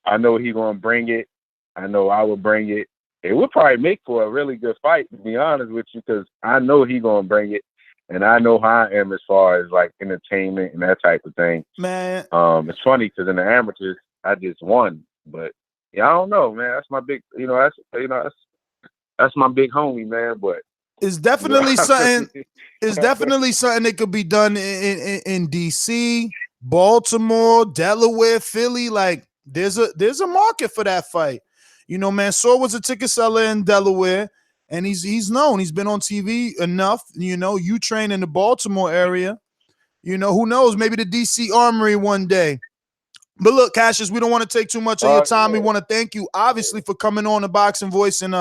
I know he going to bring it. I know I will bring it. It would probably make for a really good fight, to be honest with you, because I know he going to bring it. And I know how I am as far as like entertainment and that type of thing. Man, it's funny because in the amateurs I just won, but yeah, I don't know, man. That's my big, that's my big homie, man. But it's definitely something. It's definitely something that could be done in DC, Baltimore, Delaware, Philly. Like there's a market for that fight. You know, Mansour was a ticket seller in Delaware. And he's known. He's been on TV enough. You know, you train in the Baltimore area. You know, who knows? Maybe the DC Armory one day. But look, Cassius, we don't want to take too much of your time. We want to thank you, obviously, for coming on the Boxing Voice and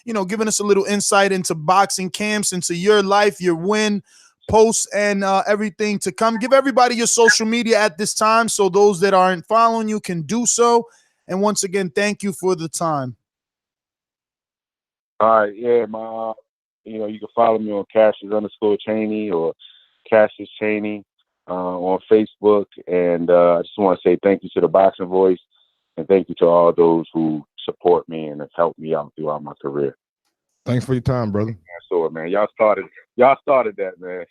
you know, giving us a little insight into boxing camps, into your life, your win, posts, and everything to come. Give everybody your social media at this time so those that aren't following you can do so. And once again, thank you for the time. All right, yeah, you know, you can follow me on Cassius_Chaney or Cassius Chaney on Facebook. And I just want to say thank you to the Boxing Voice and thank you to all those who support me and have helped me out throughout my career. Thanks for your time, brother. So, man, y'all started that, man.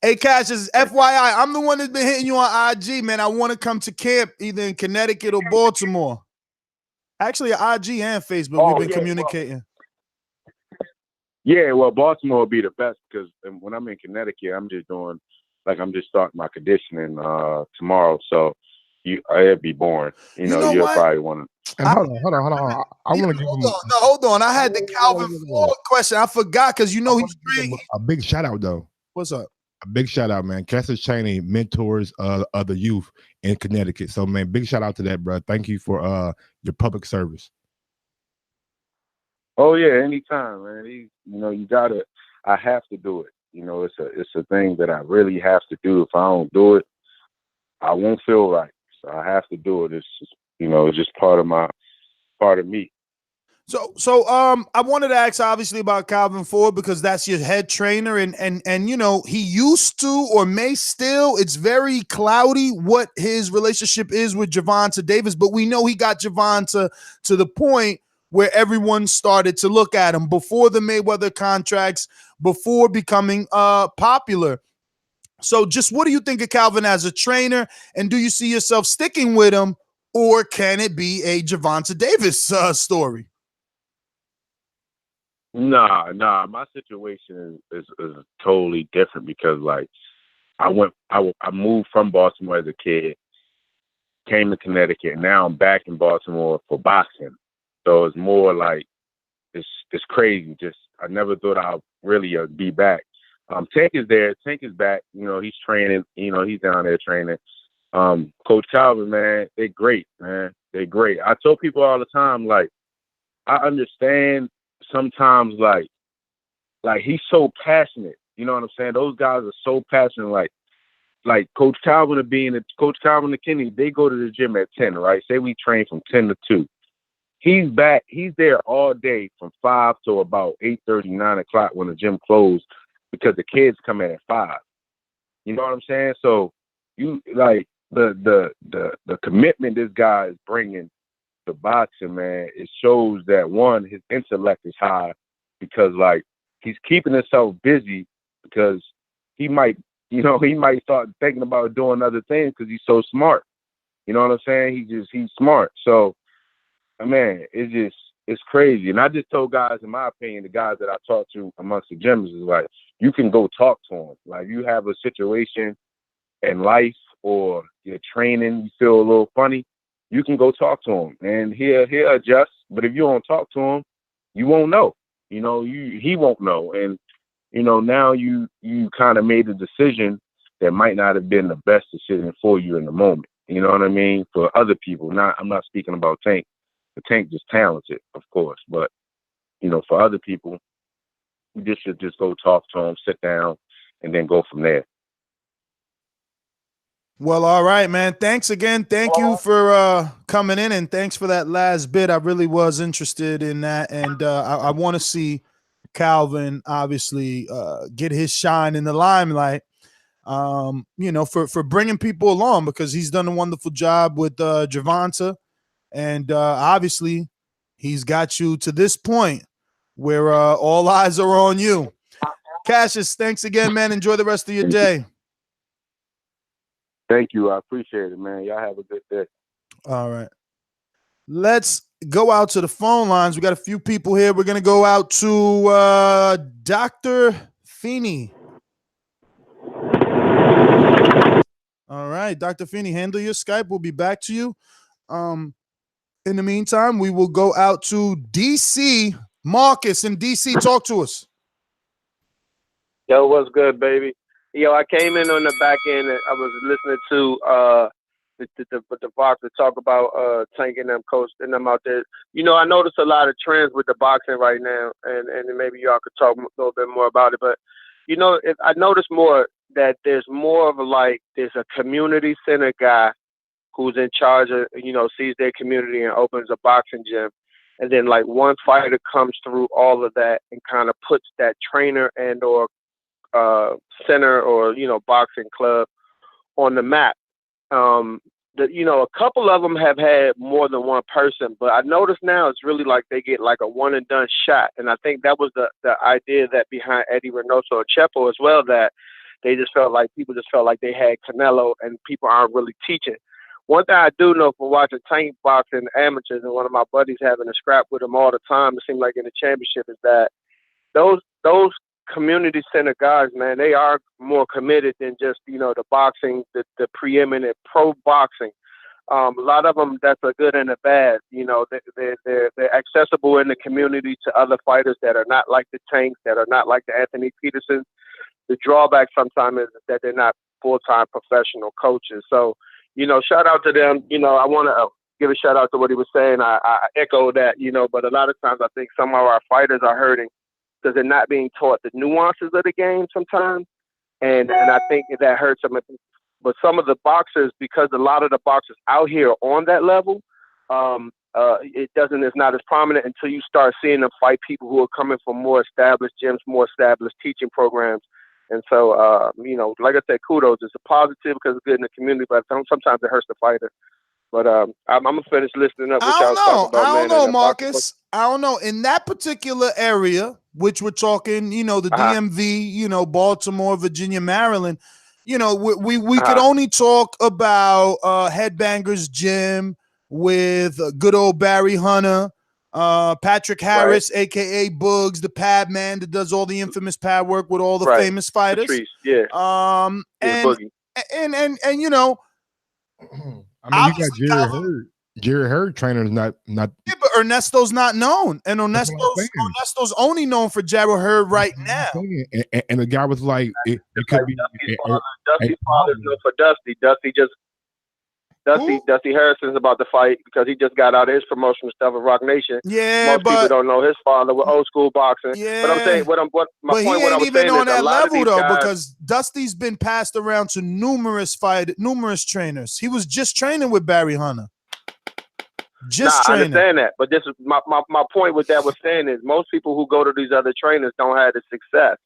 Hey, Cassius, FYI, I'm the one that's been hitting you on IG, man. I want to come to camp either in Connecticut or Baltimore. Actually, IG and Facebook, we've been communicating. Yeah, well, Baltimore will be the best because when I'm in Connecticut, I'm just starting my conditioning tomorrow. So it'd be boring. You know you'll probably want to. And hold on. I want to give him. Hold on. I had the Calvin Ford question. I forgot because you know he's a big shout out though. What's up? A big shout out, man. Cassius Chaney mentors other youth in Connecticut. So, man, big shout out to that, bro. Thank you for your public service. Oh yeah, anytime, man. You know, I have to do it. You know, it's a thing that I really have to do. If I don't do it, I won't feel right. So I have to do it. It's just, you know, it's just part of me. So I wanted to ask obviously about Calvin Ford because that's your head trainer and you know, he used to or may still, it's very cloudy what his relationship is with Gervonta Davis, but we know he got Gervonta to the point where everyone started to look at him before the Mayweather contracts, before becoming popular. So just what do you think of Calvin as a trainer? And do you see yourself sticking with him, or can it be a Gervonta Davis story? Nah. My situation is totally different because, like, I moved from Baltimore as a kid, came to Connecticut, and now I'm back in Baltimore for boxing. So it's more like it's crazy. Just I never thought I'd really be back. Tank is there. Tank is back. You know, he's training. You know, he's down there training. Coach Calvin, man, they're great, man. They're great. I tell people all the time, like, I understand sometimes, like he's so passionate. You know what I'm saying? Those guys are so passionate. Like Coach Calvin Coach Calvin and Kenny, they go to the gym at 10, right? Say we train from 10 to 2. He's back. He's there all day from 5 to about 8:30, 9 o'clock when the gym closed because the kids come in at 5. You know what I'm saying? So you like the commitment this guy is bringing to boxing, man. It shows that one, his intellect is high because like he's keeping himself busy because he might start thinking about doing other things because he's so smart. You know what I'm saying? He's smart. So, man, it's crazy. And I just told guys, in my opinion, the guys that I talk to amongst the gyms is like, you can go talk to him. Like, you have a situation in life or you're training, you feel a little funny, you can go talk to him and he'll adjust. But if you don't talk to him, you won't know. he won't know. And, now you kind of made a decision that might not have been the best decision for you in the moment. You know what I mean? For other people, I'm not speaking about Tank. The Tank just talented, of course, but for other people, you should just go talk to him, sit down, and then go from there. Well, all right, man. Thanks again. Thank you for coming in, and thanks for that last bit. I really was interested in that, and I want to see Calvin obviously get his shine in the limelight. For bringing people along, because he's done a wonderful job with Gervonta, and obviously he's got you to this point where all eyes are on you. Cassius, thanks again, man. Enjoy the rest of your day. Thank you. I appreciate it, man. Y'all have a good day. All right. Let's go out to the phone lines. We got a few people here. We're going to go out to Dr. Feeney. All right, Dr. Feeney, handle your Skype. We'll be back to you. In the meantime, we will go out to DC. Marcus in DC, talk to us. Yo, what's good, baby? Yo, I came in on the back end. And I was listening to the boxer talk about Tank and them coach and them out there. I noticed a lot of trends with the boxing right now, and maybe y'all could talk a little bit more about it. But I noticed more that there's more of there's a community center guy who's in charge of sees their community and opens a boxing gym, and then one fighter comes through all of that and kind of puts that trainer and or center or boxing club on the map. A couple of them have had more than one person, but I noticed now it's really they get a one and done shot. And I think that was the idea that behind Eddie Reynoso and Chepo as well, that they just felt like people just felt like they had Canelo and people aren't really teaching. One thing I do know from watching Tank boxing amateurs and one of my buddies having a scrap with him all the time, it seems like in the championship, is that those community center guys, man, they are more committed than just, the boxing, the preeminent pro boxing. A lot of them, that's a good and a bad. They're accessible in the community to other fighters that are not like the Tanks, that are not like the Anthony Petersons. The drawback sometimes is that they're not full-time professional coaches. So, shout out to them. I want to give a shout out to what he was saying. I echo that, but a lot of times I think some of our fighters are hurting because they're not being taught the nuances of the game sometimes. And I think that hurts them. But some of the boxers, because a lot of the boxers out here on that level, it's not as prominent until you start seeing them fight people who are coming from more established gyms, more established teaching programs. And so, like I said, kudos. It's a positive because it's good in the community, but sometimes it hurts the fighter. But I'm going to finish listening up. I don't know, Marcus. I don't know. In that particular area, which we're talking, the DMV, Baltimore, Virginia, Maryland, we could only talk about Headbangers Gym with good old Barry Hunter, Patrick Harris, right, a.k.a. Boogs, the pad man that does all the infamous pad work with all the famous fighters. Patrice, yeah. And I mean, you got Jerry Hurd. Jerry Hurd trainer's not. Yeah, but Ernesto's not known, and Ernesto's only known for Jerry Hurd right now. And the guy was like, it could be Dusty's father's known for Dusty. Dusty Harrison's about to fight because he just got out of his promotional stuff with Rock Nation. Yeah, most people don't know his father with old school boxing. Yeah, but I'm saying he ain't even on that level though, because Dusty's been passed around to numerous trainers. He was just training with Barry Hunter. I understand that, but this is my point with that was saying is most people who go to these other trainers don't have the success.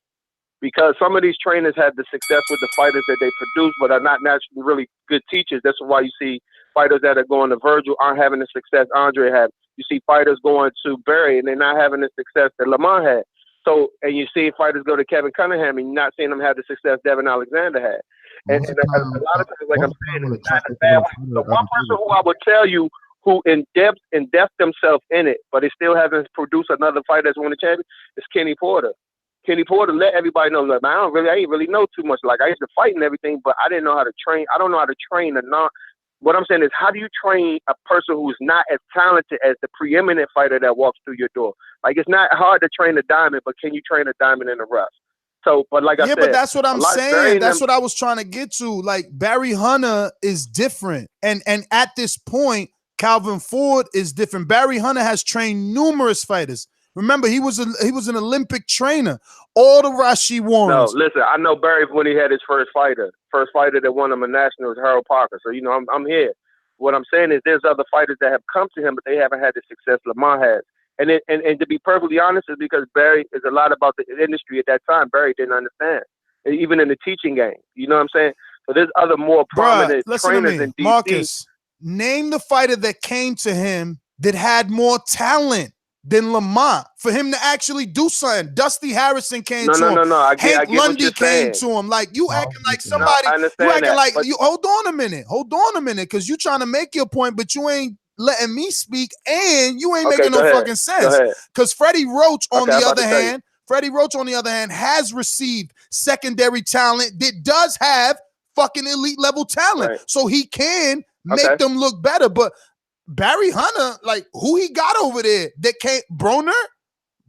Because some of these trainers had the success with the fighters that they produce, but are not naturally really good teachers. That's why you see fighters that are going to Virgil aren't having the success Andre had. You see fighters going to Barry and they're not having the success that Lamont had. So, and you see fighters go to Kevin Cunningham and you're not seeing them have the success Devin Alexander had. And a lot of times, like I'm saying, it's not a bad way. So one person who I would tell you who in depth themselves in it, but they still haven't produced another fight that's won a champion, is Kenny Porter. Kenny Porter let everybody know, like, man, I ain't really know too much. Like, I used to fight and everything, but I didn't know how to train. I don't know how to train what I'm saying is, how do you train a person who's not as talented as the preeminent fighter that walks through your door? Like, it's not hard to train a diamond, but can you train a diamond in the rough? So, but like I said, but that's what I'm saying. That's what I was trying to get to. Like, Barry Hunter is different, and at this point, Calvin Ford is different. Barry Hunter has trained numerous fighters. Remember, he was an Olympic trainer. All the Rashi Warrens. No, listen, I know Barry when he had his first fighter that won him a national was Harold Parker. So, you know, I'm here. What I'm saying is there's other fighters that have come to him, but they haven't had the success Lamar has. And to be perfectly honest, is because Barry is a lot about the industry at that time. Barry didn't understand, even in the teaching game. You know what I'm saying? So there's other more prominent trainers in DC. Marcus, name the fighter that came to him that had more talent than Lamont for him to actually do something. Dusty Harrison came to him. No. I get Hank Lundy came to him. Like, you acting like somebody. You acting like you. Hold on a minute, because you trying to make your point, but you ain't letting me speak, and you ain't making no fucking sense. Because Freddie Roach, on the other hand, has received secondary talent that does have fucking elite level talent, so he can make them look better. But Barry Hunter, like, who he got over there that came, Broner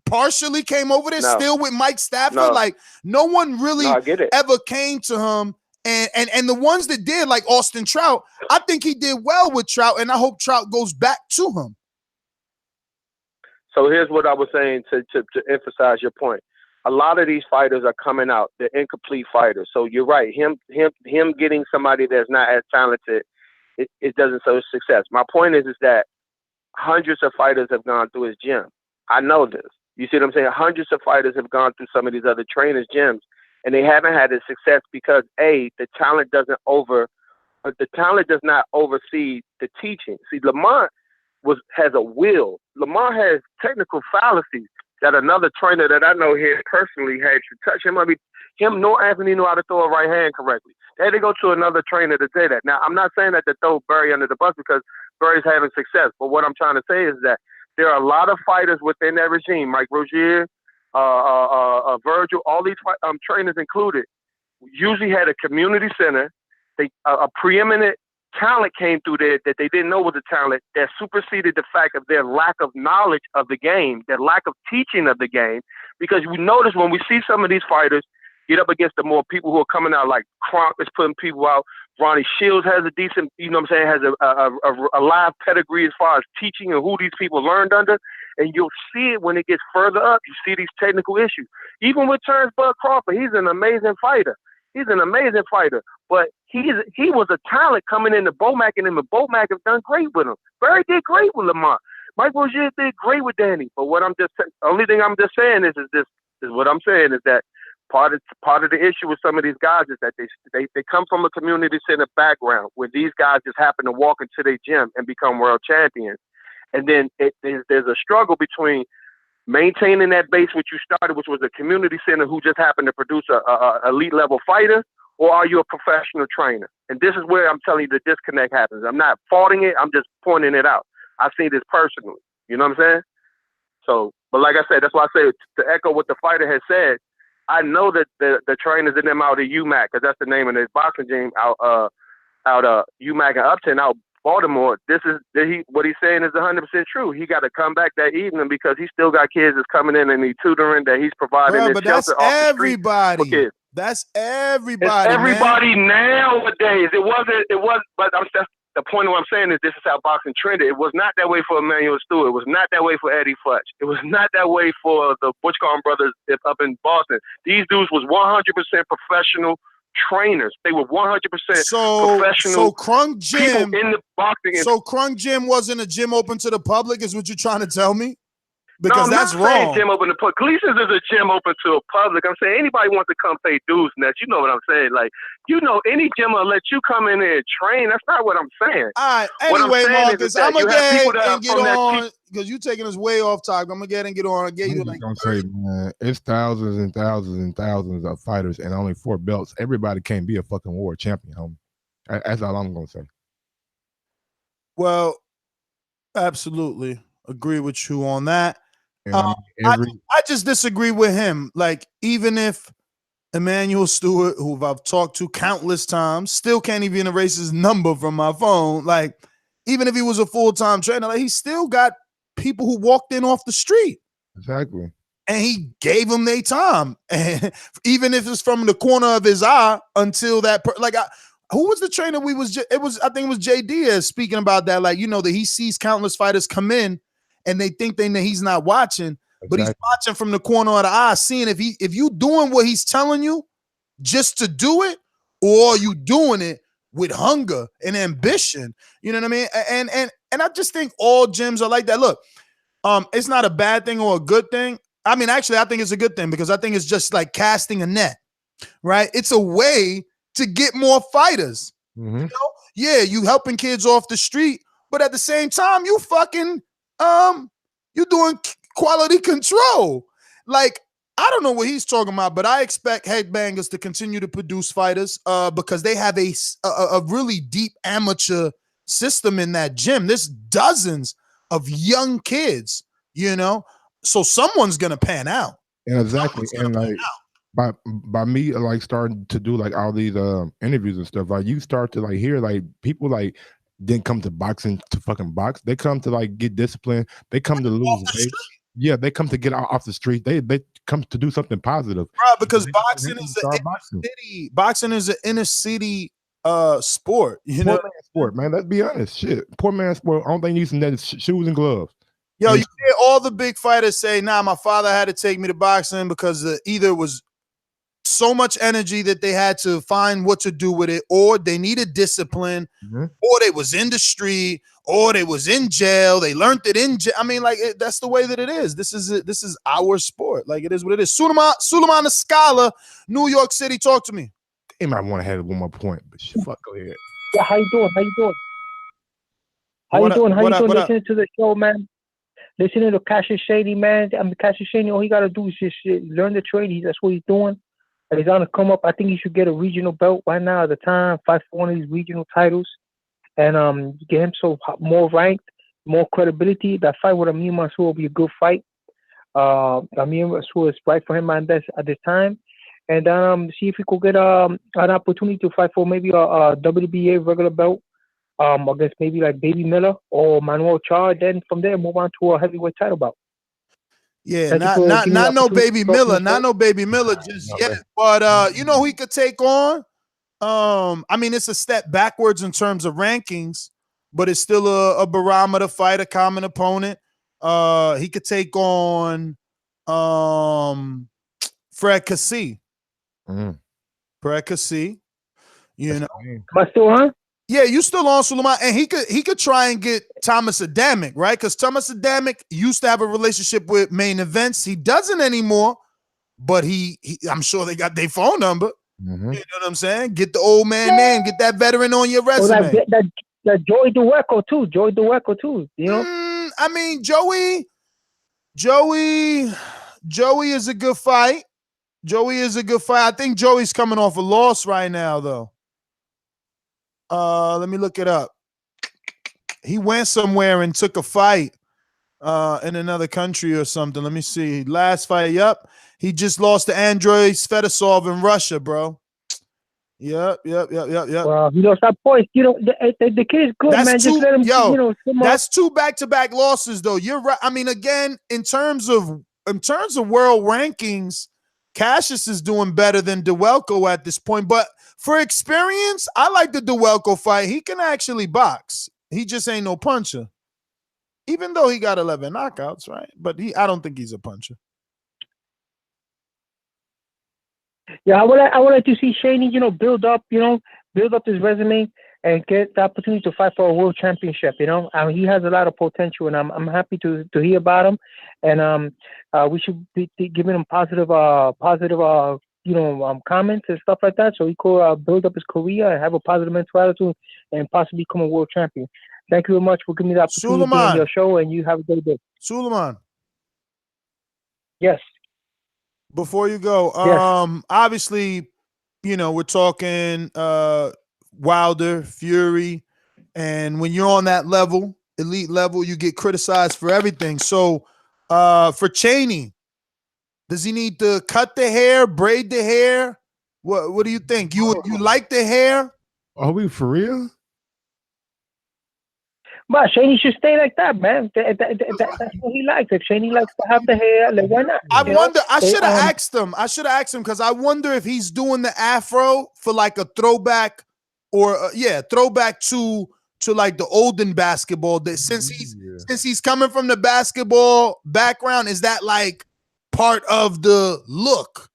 partially came over there, still with Mike Stafford. Like, no one really ever came to him. And the ones that did, like Austin Trout, I think he did well with Trout, and I hope Trout goes back to him. So here's what I was saying to emphasize your point. A lot of these fighters are coming out. They're incomplete fighters. So you're right. Him getting somebody that's not as talented, it doesn't show success. My point is that hundreds of fighters have gone through his gym. I know this. You see what I'm saying? Hundreds of fighters have gone through some of these other trainers' gyms, and they haven't had the success because the talent does not oversee the teaching. See, Lamont has a will. Lamont has technical fallacies that another trainer that I know here personally had to touch. Nor Anthony knew how to throw a right hand correctly. They had to go to another trainer to say that. Now, I'm not saying that to throw Barry under the bus because Barry's having success, but what I'm trying to say is that there are a lot of fighters within that regime, Mike Rozier, Virgil, all these trainers included, usually had a community center. A preeminent talent came through there that they didn't know was a talent that superseded the fact of their lack of knowledge of the game, their lack of teaching of the game. Because we notice when we see some of these fighters get up against the more people who are coming out, like Kronk is putting people out. Ronnie Shields has a decent, has a live pedigree as far as teaching and who these people learned under. And you'll see it when it gets further up. You see these technical issues. Even with Terrence Bud Crawford, he's an amazing fighter. But he was a talent coming into Bomac, and him and Bomac have done great with him. Barry did great with Lamont. Mike Rozier did great with Danny. But only thing I'm just saying is that part of the issue with some of these guys is that they come from a community center background where these guys just happen to walk into their gym and become world champions. And then there's a struggle between maintaining that base which you started, which was a community center who just happened to produce a elite level fighter, or are you a professional trainer? And this is where I'm telling you the disconnect happens. I'm not faulting it. I'm just pointing it out. I see this personally. You know what I'm saying? So, but like I said, that's why I say to echo what the fighter has said. I know that the trainers in them out of UMAC, because that's the name of the boxing gym out UMAC and Upton out Baltimore. What he's saying is 100% true. He got to come back that evening because he still got kids that's coming in and he's tutoring that he's providing. But that's everybody. That's everybody. It's everybody nowadays. It was. But that's the point of what I'm saying is this is how boxing trended. It was not that way for Emmanuel Stewart. It was not that way for Eddie Futch. It was not that way for the Butchcomb brothers up in Boston. These dudes was 100% professional trainers. They were 100% professional. So Krung Gym in the boxing. So Krung Gym wasn't a gym open to the public, is what you're trying to tell me? Because no, that's I'm not saying wrong. Gym open to public. Gleason's is a gym open to the public. I'm saying anybody wants to come pay dues, and that, you know what I'm saying. Like, any gym will let you come in there and train. That's not what I'm saying. All right. Anyway, Marcus, I'm gonna get ahead and get on because you're taking us way off topic. I'm gonna get ahead and get on. I'm say, man, it's thousands and thousands and thousands of fighters and only 4 belts. Everybody can't be a fucking world champion, homie. That's all I'm gonna say. Well, absolutely agree with you on that. I just disagree with him. Like, even if Emmanuel Stewart, who I've talked to countless times, still can't even erase his number from my phone. Like, even if he was a full-time trainer, like, he still got people who walked in off the street. Exactly. And he gave them their time. And even if it's from the corner of his eye until that, who was the trainer I think it was JD speaking about that. Like, that he sees countless fighters come in and they think that he's not watching, but he's watching from the corner of the eye, seeing if you doing what he's telling you just to do it, or are you doing it with hunger and ambition. You know what I mean? And I just think all gyms are like that. Look, it's not a bad thing or a good thing. I mean, actually, I think it's a good thing because I think it's just like casting a net, right? It's a way to get more fighters. Mm-hmm. Yeah, you helping kids off the street, but at the same time, you fucking you doing quality control. Like, I don't know what he's talking about, but I expect Headbangers to continue to produce fighters because they have a really deep amateur system in that gym. There's dozens of young kids, so someone's gonna pan out. And exactly, and like by me like starting to do like all these interviews and stuff, like you start to like hear like people like didn't come to boxing to fucking box. They come to like get discipline. They come to lose weight. Yeah, they come to get off the street. They come to do something positive. Right, because boxing is an inner city sport. Poor man sport, man. Let's be honest. Shit, poor man sport. Only thing using that is shoes and gloves. Yo, you hear all the big fighters say, "Nah, my father had to take me to boxing because either was so much energy that they had to find what to do with it, or they needed discipline, or they was in the street, or they was in jail. They learned it in jail." I mean, like that's the way that it is. This is our sport. Like it is what it is. Suleiman Escala, New York City. Talk to me. They might want to have one more point, but fuck, go ahead. Yeah, how you doing? How you doing? Listening to the show, man. Listening to Cassius Shady, man. I mean, Cassius Shady, all he got to do is just learn the trade. That's what he's doing. And he's on to come up. I think he should get a regional belt right now at the time, fight for one of these regional titles, and get him more ranked, more credibility. That fight with Amir Mansour will be a good fight. Amir Mansour is right for him at this time. And then see if he could get an opportunity to fight for maybe a WBA regular belt against maybe like Baby Miller or Manuel Char. Then from there, move on to a heavyweight title bout. Yeah, not no Baby Miller just yet. But who he could take on? I mean, it's a step backwards in terms of rankings, but it's still a barometer fight, a common opponent. He could take on Fred Cassie. Fred Cassie. Am I still on? Yeah, you still on, Suleiman, and he could try and get Thomas Adamic, right? Because Thomas Adamic used to have a relationship with Main Events. He doesn't anymore, but I'm sure they got their phone number. You know what I'm saying? Get the old man name, get that veteran on your resume. That Joey Dueco too. I mean, Joey is a good fight. I think Joey's coming off a loss right now, though. Let me look it up. He went somewhere and took a fight in another country or something. Let me see. Last fight, yep. He just lost to Andrei Fedosov in Russia, bro. Yep. Well, stop points. The kid is good, that's man. Just let him, that's two back-to-back losses, though. You're right. I mean, again, in terms of world rankings, Cassius is doing better than Duelko at this point, but for experience, I like the Duelko fight. He can actually box. He just ain't no puncher. Even though he got 11 knockouts, right? But I don't think he's a puncher. Yeah, I would like to see Shaney, build up his resume and get the opportunity to fight for a world championship. He has a lot of potential, and I'm happy to hear about him. And we should be giving him positive comments and stuff like that, so he could build up his career and have a positive mental attitude and possibly become a world champion. Thank you very much for giving me the opportunity to be on your show, and you have a great day. Suleiman. Yes. Before you go, obviously, we're talking Wilder, Fury, and when you're on that level, elite level, you get criticized for everything. So for Cheney, does he need to cut the hair, braid the hair, What do you think? You like the hair? Are we for real? But Shaney should stay like that, man. That's what he likes. If Shaney likes to have the hair, like why not? I wonder. I should should have asked him. Because I wonder if he's doing the afro for like a throwback, or throwback to like the olden basketball. That since he's coming from the basketball background, is that like part of the look?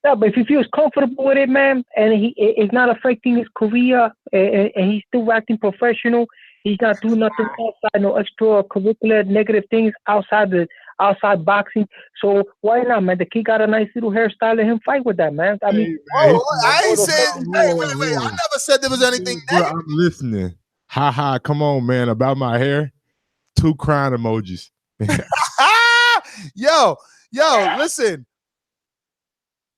Yeah, but if he feels comfortable with it, man, and it's not affecting his career, and he's still acting professional, he's not doing nothing outside, no extracurricular negative things outside boxing. So why not, man? The kid got a nice little hairstyle. Let him fight with that, man. I mean, I ain't saying. Hey, wait. I never said there was anything negative. I'm listening. Ha, come on, man. About my hair, 2 crying emojis. Yo, listen.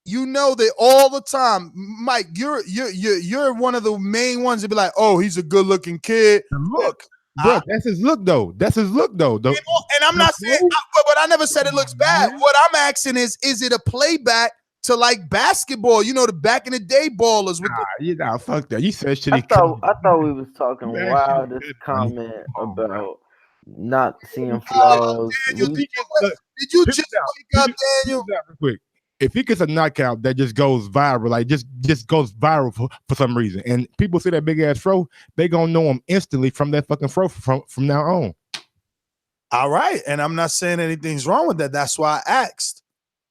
You know that all the time, Mike. You're one of the main ones to be like, "Oh, he's a good-looking kid." Look, bro, that's his look though. And I'm not saying, but I never said it looks bad. What I'm asking is it a playback to like basketball? You know, the back in the day ballers. Fuck that. You said shit. I thought we was talking wildest comment about not seeing flaws. Daniel, did you just wake up, Daniel? Real quick. If he gets a knockout that just goes viral, like just goes viral for some reason, and people see that big ass fro, they gonna know him instantly from that fucking fro from now on. All right, and I'm not saying anything's wrong with that. That's why I asked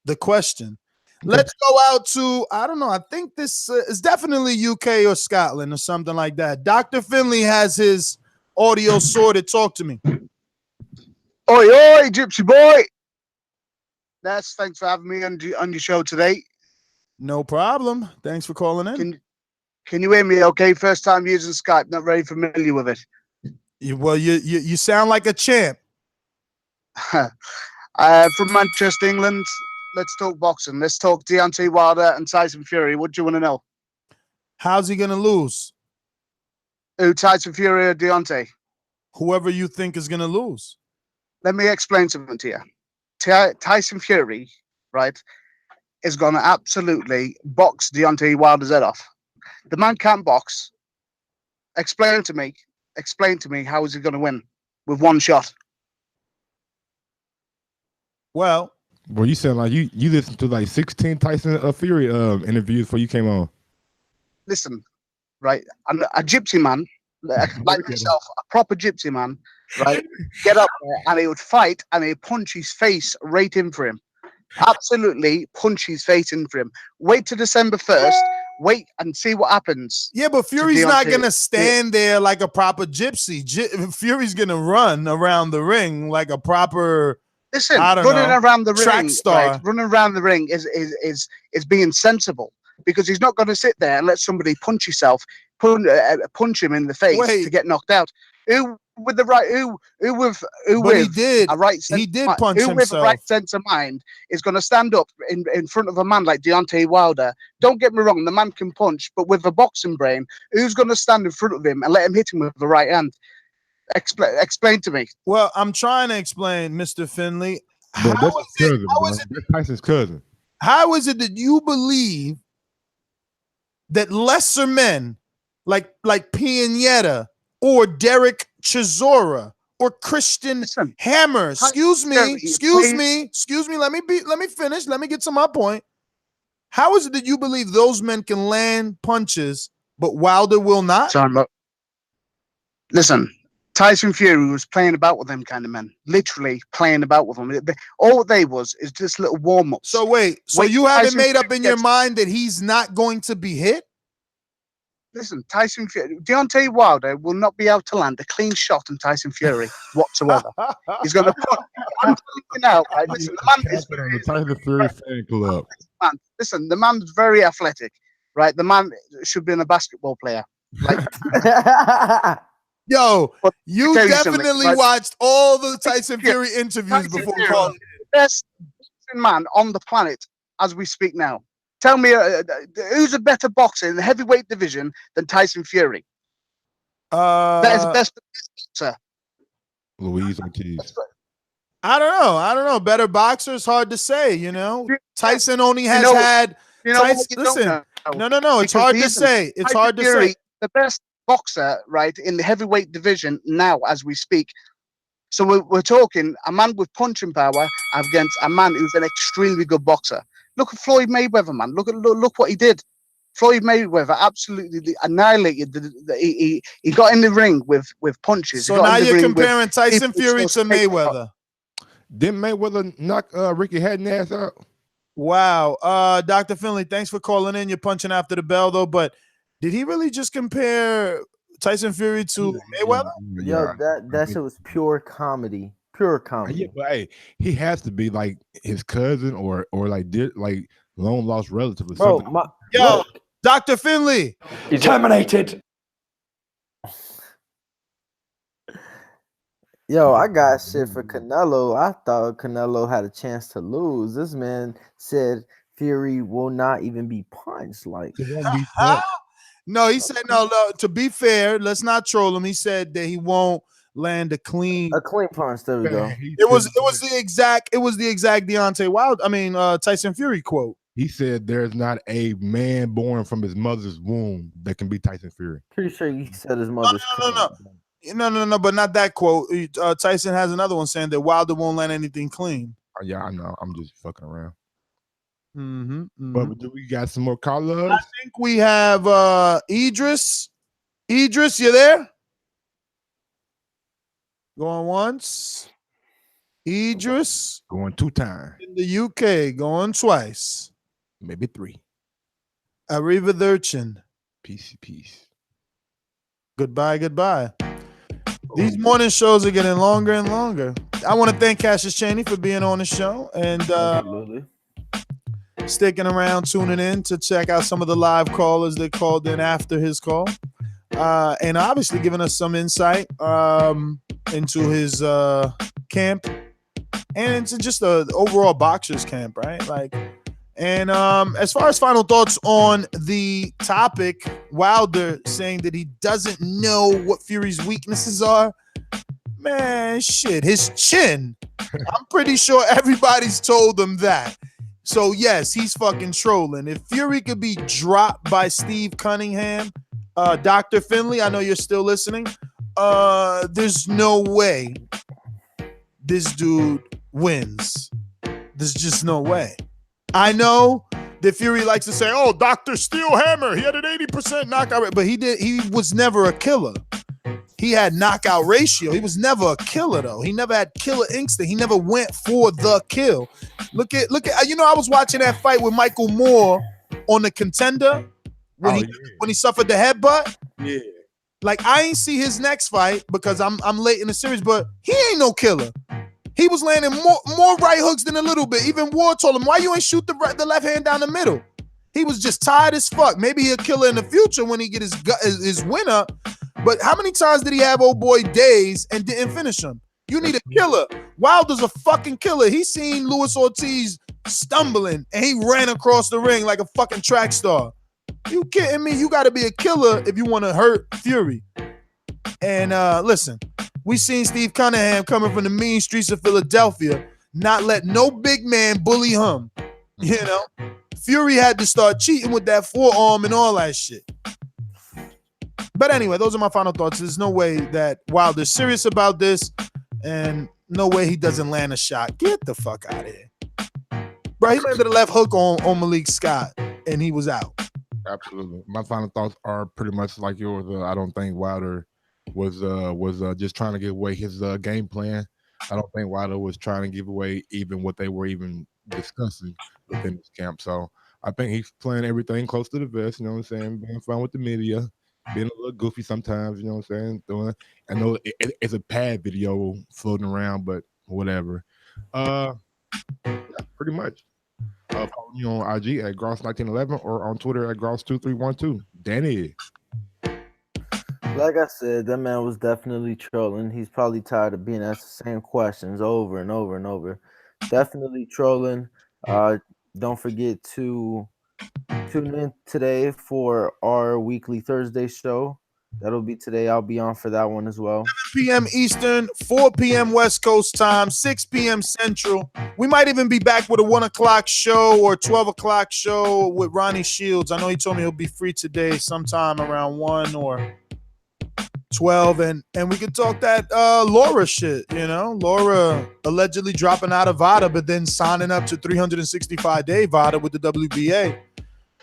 the question. Let's go out to, I don't know, I think this is definitely UK or Scotland or something like that. Dr. Finley has his audio sorted. Talk to me. Oi, Gypsy boy. Thanks for having me on your show today. No problem. Thanks for calling in. Can you hear me okay? First time using Skype, not very familiar with it. You sound like a champ. From Manchester, England. Let's talk boxing. Let's talk Deontay Wilder and Tyson Fury. What do you want to know? How's he going to lose? Who, Tyson Fury or Deontay? Whoever you think is going to lose. Let me explain something to you. Tyson Fury, right, is going to absolutely box Deontay Wilder's head off. The man can't box. Explain to me how is he going to win with one shot? Well, you sound like you listened to like 16 Tyson Fury interviews before you came on. Listen, right, I'm a gypsy man, like myself, a proper gypsy man, right? Get up there and he would fight and he'd punch his face right in for him. Absolutely punch his face in for him. Wait till December 1st. Wait and see what happens. Yeah, but Fury's not going to stand there like a proper gypsy. Fury's going to run around the ring like a proper... Listen, around the track ring, star. Right, running around the ring is being sensible, because he's not going to sit there and let somebody punch him in the face to get knocked out. Who with a right sense of mind is going to stand up in front of a man like Deontay Wilder? Don't get me wrong, the man can punch, but with a boxing brain, who's going to stand in front of him and let him hit him with the right hand? Explain to me. Well, I'm trying to explain, Mr. Finley. That's Tyson's cousin. How is it that you believe that lesser men like Pianeta or Derek Chisora or Christian Hammer, excuse me, let me finish. Let me get to my point. How is it that you believe those men can land punches, but Wilder will not? Listen, Tyson Fury was playing about with them kind of men, literally playing about with them. All they was is just little warm-ups. So wait, you haven't made up in your mind that he's not going to be hit? Listen, Tyson Fury, Deontay Wilder will not be able to land a clean shot on Tyson Fury whatsoever. He's going to put. I'm telling you now, right? Listen, the man is the Tyson Fury fan club. Listen, the man's very athletic, right? The man should be a basketball player. Like, yo, you definitely watched all the Tyson Fury interviews before calling. Best man on the planet as we speak now. Tell me, who's a better boxer in the heavyweight division than Tyson Fury? That is the best boxer. Luis Ortiz. I don't know. Better boxer is hard to say, you know. Tyson only has had You know what? Tyson, You listen, don't know. no. It's Because hard he to isn't. say. It's Tyson hard to Fury, say. the best boxer, right, in the heavyweight division now as we speak. So we're talking a man with punching power against a man who's an extremely good boxer. Look at Floyd Mayweather, man. Look what he did. Floyd Mayweather absolutely annihilated. He got in the ring with punches. So he got now in the you're ring with comparing Tyson people Fury just to taking- Mayweather. Didn't Mayweather knock Ricky Hatton ass out? Wow. Dr. Finley, thanks for calling in. You're punching after the bell, though. But did he really just compare Tyson Fury to Mayweather? Yo, that shit was pure comedy. Pure comedy. Yeah, but hey, he has to be like his cousin or like long lost relative or Bro, something. Yo, Dr. Finley. Terminated. Yo, I got shit for Canelo. I thought Canelo had a chance to lose. This man said Fury will not even be punched. Like, No, he said no. To be fair, let's not troll him. He said that he won't land a clean punch. There we go. It was the exact Deontay Wilder. Tyson Fury quote. He said there's not a man born from his mother's womb that can be Tyson Fury. Pretty sure he said his mother's. No, but not that quote. Tyson has another one saying that Wilder won't land anything clean. Yeah, I know. I'm just fucking around. Mm-hmm. But do we got some more call-ups? I think we have Idris. Idris, you there? Going once. Idris. Going 2 times. In the UK, going twice. Maybe 3. Arrivederci. Peace. Goodbye. These morning shows are getting longer and longer. I want to thank Cassius Chaney for being on the show and sticking around, tuning in to check out some of the live callers that called in after his call. And obviously giving us some insight into his camp and into just the overall boxers camp, right? And as far as final thoughts on the topic, Wilder saying that he doesn't know what Fury's weaknesses are. Man, shit, his chin. I'm pretty sure everybody's told him that. So yes, he's fucking trolling. If Fury could be dropped by Steve Cunningham, Dr. Finley, I know you're still listening. There's no way this dude wins. There's just no way. I know that Fury likes to say, "Oh, Dr. Steelhammer, he had an 80% knockout rate," but he was never a killer. He had knockout ratio. He was never a killer though. He never had killer instinct. He never went for the kill. Look at I was watching that fight with Michael Moore on the Contender when he suffered the headbutt. Yeah. Like I ain't see his next fight because I'm late in the series, but he ain't no killer. He was landing more right hooks than a little bit. Even Ward told him, "Why you ain't shoot the left hand down the middle?" He was just tired as fuck. Maybe he'll kill in the future when he get his win up. But how many times did he have old boy days and didn't finish him? You need a killer. Wilder's a fucking killer. He seen Luis Ortiz stumbling and he ran across the ring like a fucking track star. You kidding me? You got to be a killer if you want to hurt Fury. And listen, we seen Steve Cunningham coming from the mean streets of Philadelphia, not let no big man bully him. You know, Fury had to start cheating with that forearm and all that shit. But anyway, those are my final thoughts. There's no way that Wilder's serious about this, and no way he doesn't land a shot. Get the fuck out of here. Bro, he landed a left hook on Malik Scott, and he was out. Absolutely. My final thoughts are pretty much like yours. I don't think Wilder was just trying to give away his game plan. I don't think Wilder was trying to give away even what they were even discussing within this camp. So I think he's playing everything close to the vest, you know what I'm saying? Being fun with the media, being a little goofy sometimes, you know what I'm saying? I know it's a pad video floating around, but whatever. Yeah, pretty much. Follow me on IG at Gross1911 or on Twitter at Gross2312. Danny. Like I said, that man was definitely trolling. He's probably tired of being asked the same questions over and over and over. Definitely trolling. Don't forget to tune in today for our weekly Thursday show. That'll be today. I'll be on for that one as well. 7 p.m. Eastern, 4 p.m. West Coast time, 6 p.m. Central. We might even be back with a 1 o'clock show or 12 o'clock show with Ronnie Shields. I know he told me he'll be free today sometime around 1 or 12, and we could talk that Laura shit, Laura allegedly dropping out of VADA, but then signing up to 365-day VADA with the WBA.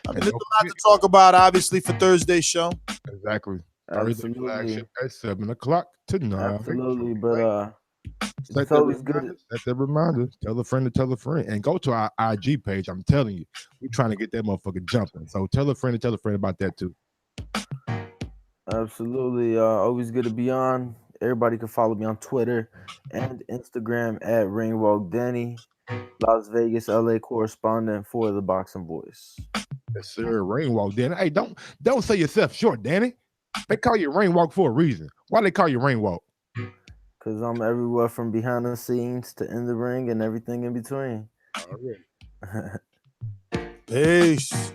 I mean, there's a lot to talk about, obviously, for Thursday's show. Exactly. Absolutely. Thursday flagship at 7 o'clock tonight. Absolutely, but it's always good. Set that reminder. Tell a friend to tell a friend, and go to our IG page. I'm telling you, we're trying to get that motherfucker jumping. So tell a friend to tell a friend about that too. Absolutely. Always good to be on. Everybody can follow me on Twitter and Instagram at Rainwalk Danny, Las Vegas, LA correspondent for the Boxing Voice. Yes, sir. Rainwalk Danny. Hey, don't sell yourself short, Danny. They call you Rainwalk for a reason. Why they call you Rainwalk? Because I'm everywhere from behind the scenes to in the ring and everything in between. All right. Peace.